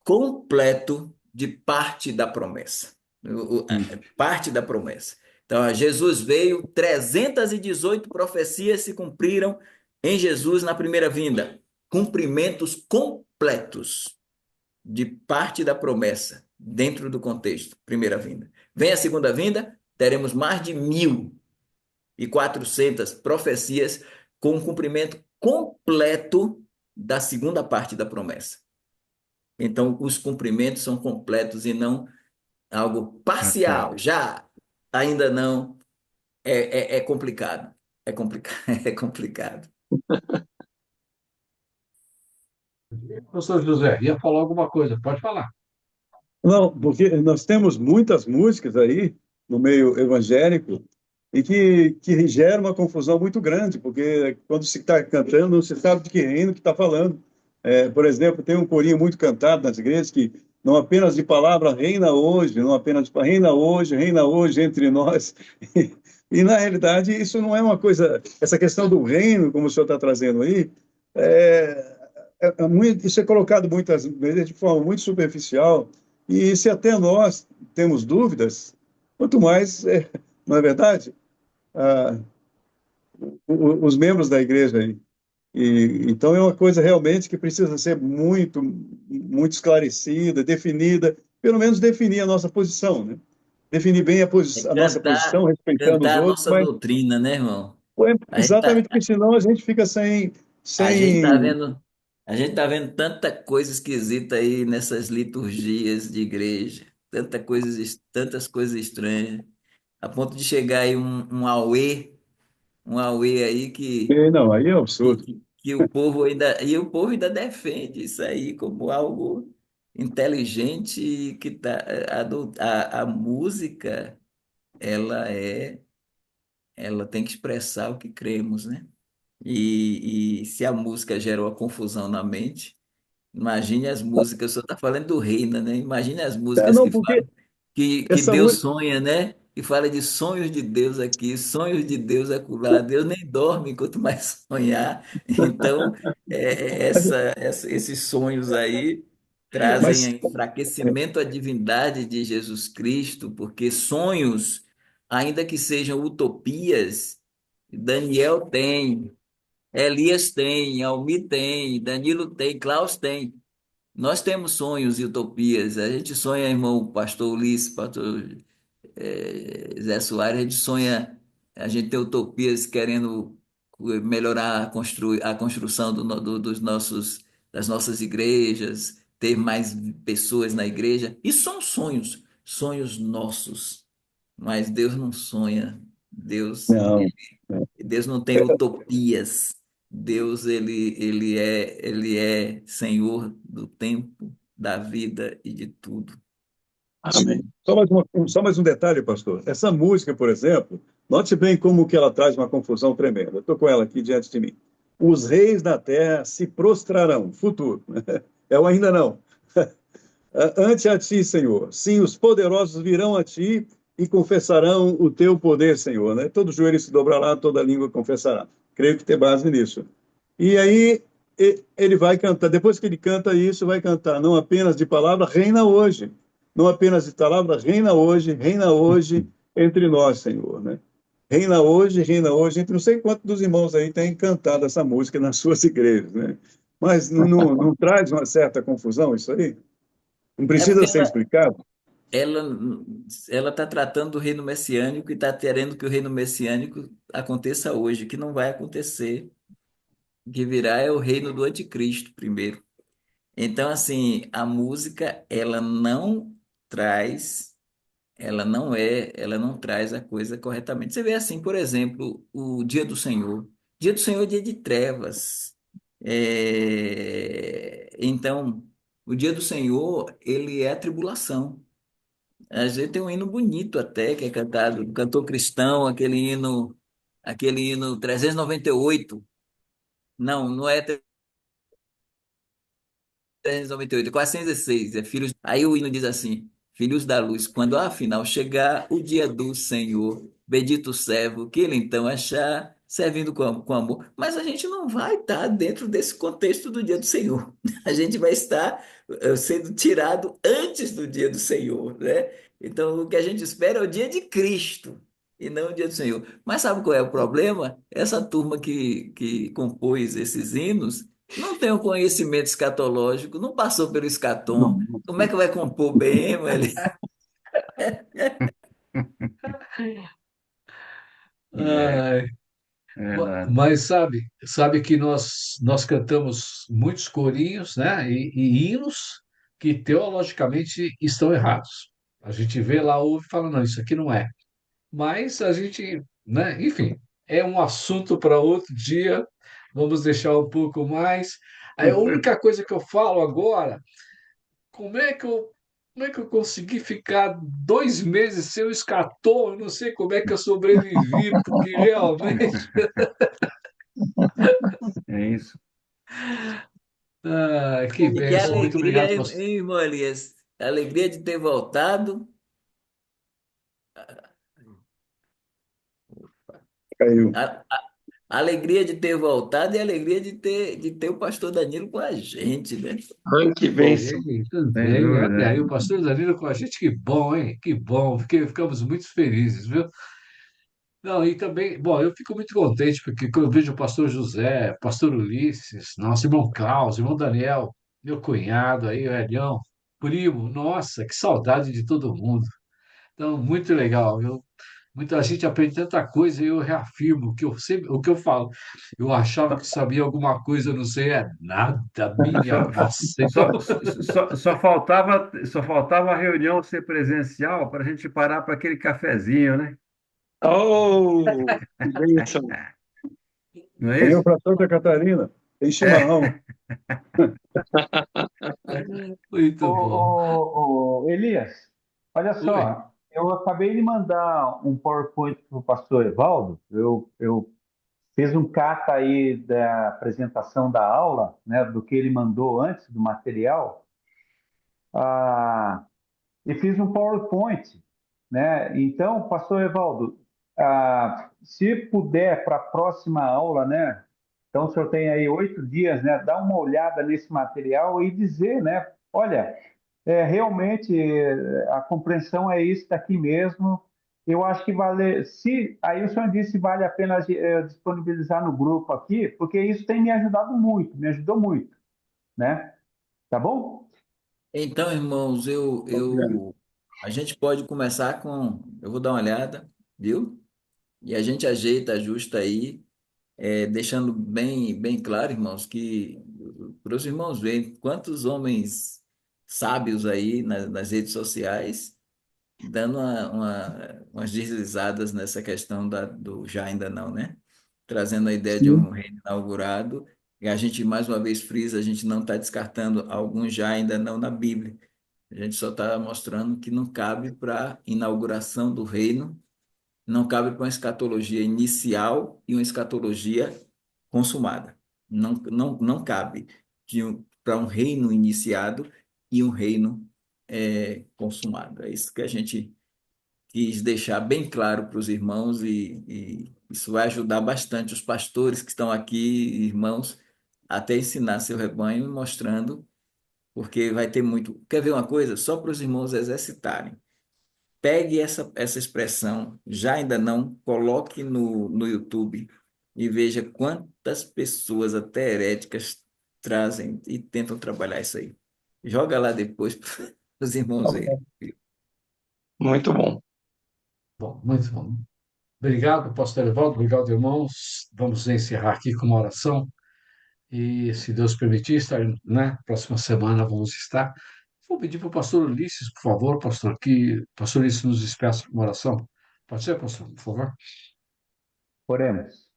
completo de parte da promessa. Uhum. Parte da promessa. Então, Jesus veio, 318 profecias se cumpriram em Jesus na primeira vinda. Cumprimentos completos de parte da promessa, dentro do contexto, primeira vinda. Vem a segunda vinda, teremos mais de 1.400 profecias com o cumprimento completo da segunda parte da promessa. Então, os cumprimentos são completos e não algo parcial. Parcial. Já ainda não é complicado. É complicado. É complicado. Pastor José, ia falar alguma coisa, pode falar. Não, porque nós temos muitas músicas aí no meio evangélico e que gera uma confusão muito grande, porque quando se está cantando, não se sabe de que reino que está falando. Por exemplo, tem um corinho muito cantado nas igrejas que não apenas de palavra reina hoje, não apenas de reina hoje entre nós. E, na realidade, isso não é uma coisa. Essa questão do reino, como o senhor está trazendo aí, é, isso é colocado muitas vezes de forma muito superficial. E se até nós temos dúvidas, quanto mais, não é verdade? Ah, os membros da igreja aí. Então é uma coisa realmente que precisa ser muito esclarecida, definida, pelo menos definir a nossa posição, né? Definir bem É a nossa posição, respeitando os cantar a outros, nossa mas doutrina, né, irmão? A gente tá, exatamente porque senão a gente fica a gente tá sem, vendo, a gente tá vendo tanta coisa esquisita aí nessas liturgias de igreja, tantas coisas estranhas, a ponto de chegar aí um auê aí não, aí é absurdo. que o povo ainda defende isso aí como algo inteligente e que a música ela é ela tem que expressar o que cremos, né? E se a música gera uma confusão na mente, imagine as músicas, o senhor está falando do reino, né? Imagine as músicas Não, que porque falam que essa Deus música, sonha, né? Que fala de sonhos de Deus aqui, sonhos de Deus acolá. Deus nem dorme, quanto mais sonhar. Então, esses sonhos aí trazem mas enfraquecimento à divindade de Jesus Cristo, porque sonhos, ainda que sejam utopias, Daniel tem, Elias tem, Almi tem, Danilo tem, Klaus tem. Nós temos sonhos e utopias. A gente sonha, irmão, pastor Ulisses, pastor Zé Soares, a gente sonha, a gente tem utopias querendo melhorar a construção dos das nossas igrejas, ter mais pessoas na igreja. Isso são sonhos, sonhos nossos. Mas Deus não sonha. Não. Deus não tem utopias. Deus, ele é Senhor do tempo, da vida e de tudo. Amém. Só mais um detalhe, pastor. Essa música, por exemplo, note bem como que ela traz uma confusão tremenda. Eu estou com ela aqui diante de mim. Os reis da terra se prostrarão. Futuro. É o ainda não. Ante a ti, Senhor. Sim, os poderosos virão a ti e confessarão o teu poder, Senhor. Né? Todo joelho se dobrará, toda língua confessará. Creio que tem base nisso. E aí ele vai cantar, depois que ele canta isso, vai cantar não apenas de palavra, reina hoje. Não apenas de palavra, reina hoje entre nós, Senhor. Né? Reina hoje, entre não sei quantos dos irmãos aí têm cantado essa música nas suas igrejas. Né? Mas não traz uma certa confusão isso aí? Não É precisa porque ser explicado? ela ela está tratando do reino messiânico e está querendo que o reino messiânico aconteça hoje, que não vai acontecer. O que virá é o reino do anticristo primeiro. Então, assim, a música, traz, ela não traz a coisa corretamente. Você vê assim, por exemplo, o Dia do Senhor. Dia do Senhor é dia de trevas. Então, o Dia do Senhor, ele é a tribulação. A gente tem um hino bonito até, que é cantado, do cantor cristão, aquele hino 398. Não, não é 398, 416, é filhos. Aí o hino diz assim: Filhos da luz, quando afinal chegar o dia do Senhor, bendito o servo que ele então achar, servindo com amor. Mas a gente não vai estar dentro desse contexto do dia do Senhor. A gente vai estar sendo tirado antes do dia do Senhor, né? Então o que a gente espera é o dia de Cristo. E não o dia do Senhor. Mas sabe qual é o problema? Essa turma que compôs esses hinos não tem o conhecimento escatológico, não passou pelo escatom. Como é que vai compor bem, velho? É, Ai, verdade. mas sabe que nós cantamos muitos corinhos, né, e hinos que teologicamente estão errados. A gente vê lá, ouve e fala, não, isso aqui não é. Mas a gente, né, enfim, é um assunto para outro dia. Vamos deixar um pouco mais. Aí a única coisa que eu falo agora, como é que eu, como é que eu consegui ficar 2 meses sem o escatom? Eu não sei como é que eu sobrevivi, porque realmente, É isso. que Que bênção. Muito alegria, obrigado, hein, pastor. hein, irmão Elias? A alegria de ter voltado. Caiu. A alegria de ter voltado e a alegria de ter o pastor Danilo com a gente, né? Ai, que bênção. Tudo Sem bem. Olha dúvida. aí, o pastor Danilo com a gente, que bom, hein? Que bom. Ficamos muito felizes, viu? Não, e também, bom, eu fico muito contente porque quando eu vejo o pastor José, pastor Ulisses, nosso irmão Carlos, irmão Daniel, meu cunhado aí, o Elião, primo, nossa, que saudade de todo mundo. Então, muito legal. Muita gente aprende tanta coisa e eu reafirmo o que eu falo. Eu achava que sabia alguma coisa, não sei, é nada, minha Só, nossa. Então, só faltava a reunião ser presencial para a gente parar para aquele cafezinho, né? Oh, que bênção. Não é Venham isso? para Santa Catarina, tem É. chimarrão. muito bom. Elias, olha Oi. só, eu acabei de mandar um PowerPoint para o pastor Evaldo. Eu fiz um cata aí da apresentação da aula, né, do que ele mandou antes do material, e fiz um PowerPoint, né? Então, pastor Evaldo, se puder para a próxima aula, né? Então, o senhor tem aí 8 dias, né? Dá uma olhada nesse material e dizer, né? Olha, realmente a compreensão é isso daqui mesmo. Eu acho que vale. Se aí o senhor disse vale a pena disponibilizar no grupo aqui, porque isso tem me ajudado muito, me ajudou muito, né? Tá bom? Então, irmãos, a gente pode começar com. Eu vou dar uma olhada, viu? E a gente ajeita, ajusta aí, deixando bem claro, irmãos, que para os irmãos verem quantos homens sábios aí nas redes sociais dando umas deslizadas nessa questão do já ainda não, né? Trazendo a ideia de um Sim. reino inaugurado. E a gente, mais uma vez, frisa, a gente não está descartando alguns já ainda não na Bíblia. A gente só está mostrando que não cabe para inauguração do reino, não cabe para uma escatologia inicial e uma escatologia consumada. Não cabe para um reino iniciado e um reino consumado. É isso que a gente quis deixar bem claro para os irmãos e isso vai ajudar bastante os pastores que estão aqui, irmãos, até ensinar seu rebanho, mostrando, porque vai ter muito. Quer ver uma coisa? Só para os irmãos exercitarem. Pegue essa expressão, já ainda não, coloque no YouTube e veja quantas pessoas até heréticas trazem e tentam trabalhar isso aí. Joga lá depois para os irmãos verem. Muito bom. Bom, muito bom. Obrigado, pastor Evaldo, obrigado, irmãos. Vamos encerrar aqui com uma oração e, se Deus permitir, estar, né, próxima semana vamos estar. Vou pedir para o pastor Ulisses, por favor, pastor, que o pastor Ulisses nos despeça com uma oração. Pode ser, pastor, por favor? Oremos.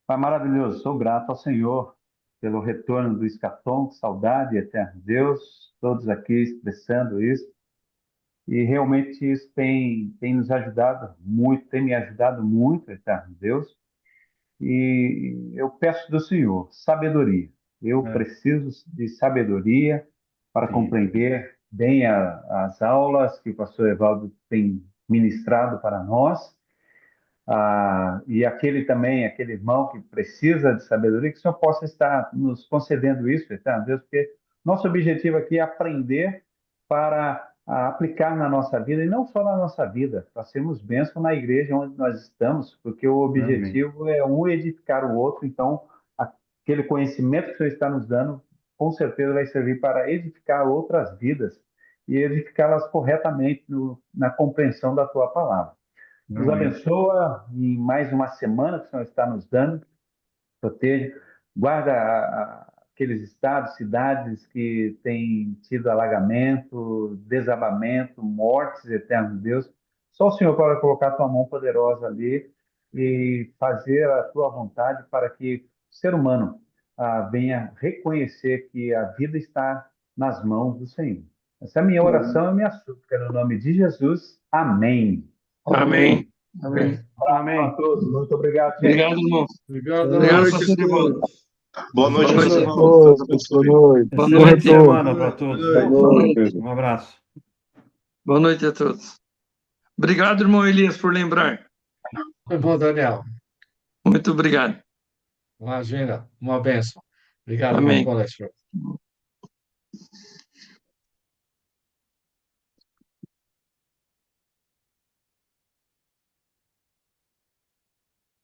Pai maravilhoso, sou grato ao Senhor pelo retorno do Escatom, saudade, eterno Deus, todos aqui expressando isso. E realmente isso tem nos ajudado muito, tem me ajudado muito, eterno Deus. E eu peço do Senhor sabedoria. Eu É, preciso de sabedoria para sim. compreender bem as aulas que o pastor Evaldo tem ministrado para nós. E aquele também, aquele irmão que precisa de sabedoria, que o Senhor possa estar nos concedendo isso, eterno Deus, porque nosso objetivo aqui é aprender para aplicar na nossa vida, e não só na nossa vida, para sermos bênçãos na igreja onde nós estamos, porque o Amém. objetivo é um edificar o outro, então aquele conhecimento que o Senhor está nos dando, com certeza vai servir para edificar outras vidas e edificá-las corretamente na compreensão da tua palavra. Nos Amém. abençoa em mais uma semana que o Senhor está nos dando. Proteja, guarda aqueles estados, cidades que têm tido alagamento, desabamento, mortes, eterno Deus. Só o Senhor pode colocar a tua mão poderosa ali e fazer a tua vontade para que o ser humano venha reconhecer que a vida está nas mãos do Senhor. Essa é a minha oração e minha súplica no nome de Jesus. Amém. Amém. Amém. A Amém. todos. Muito obrigado, gente. Obrigado, irmão. Obrigado. Boa Obrigado, noite a pastor Evaldo. todos. Boa noite, Boa meus noite. irmãos. Deus abençoe. Boa noite. Boa Boa noite. semana para todos. Boa Boa noite. noite. Um abraço. Boa noite a todos. Obrigado, irmão Elias, por lembrar. Foi bom, Daniel. Muito obrigado. Imagina, uma bênção. Obrigado, irmão Amém. Colesterol.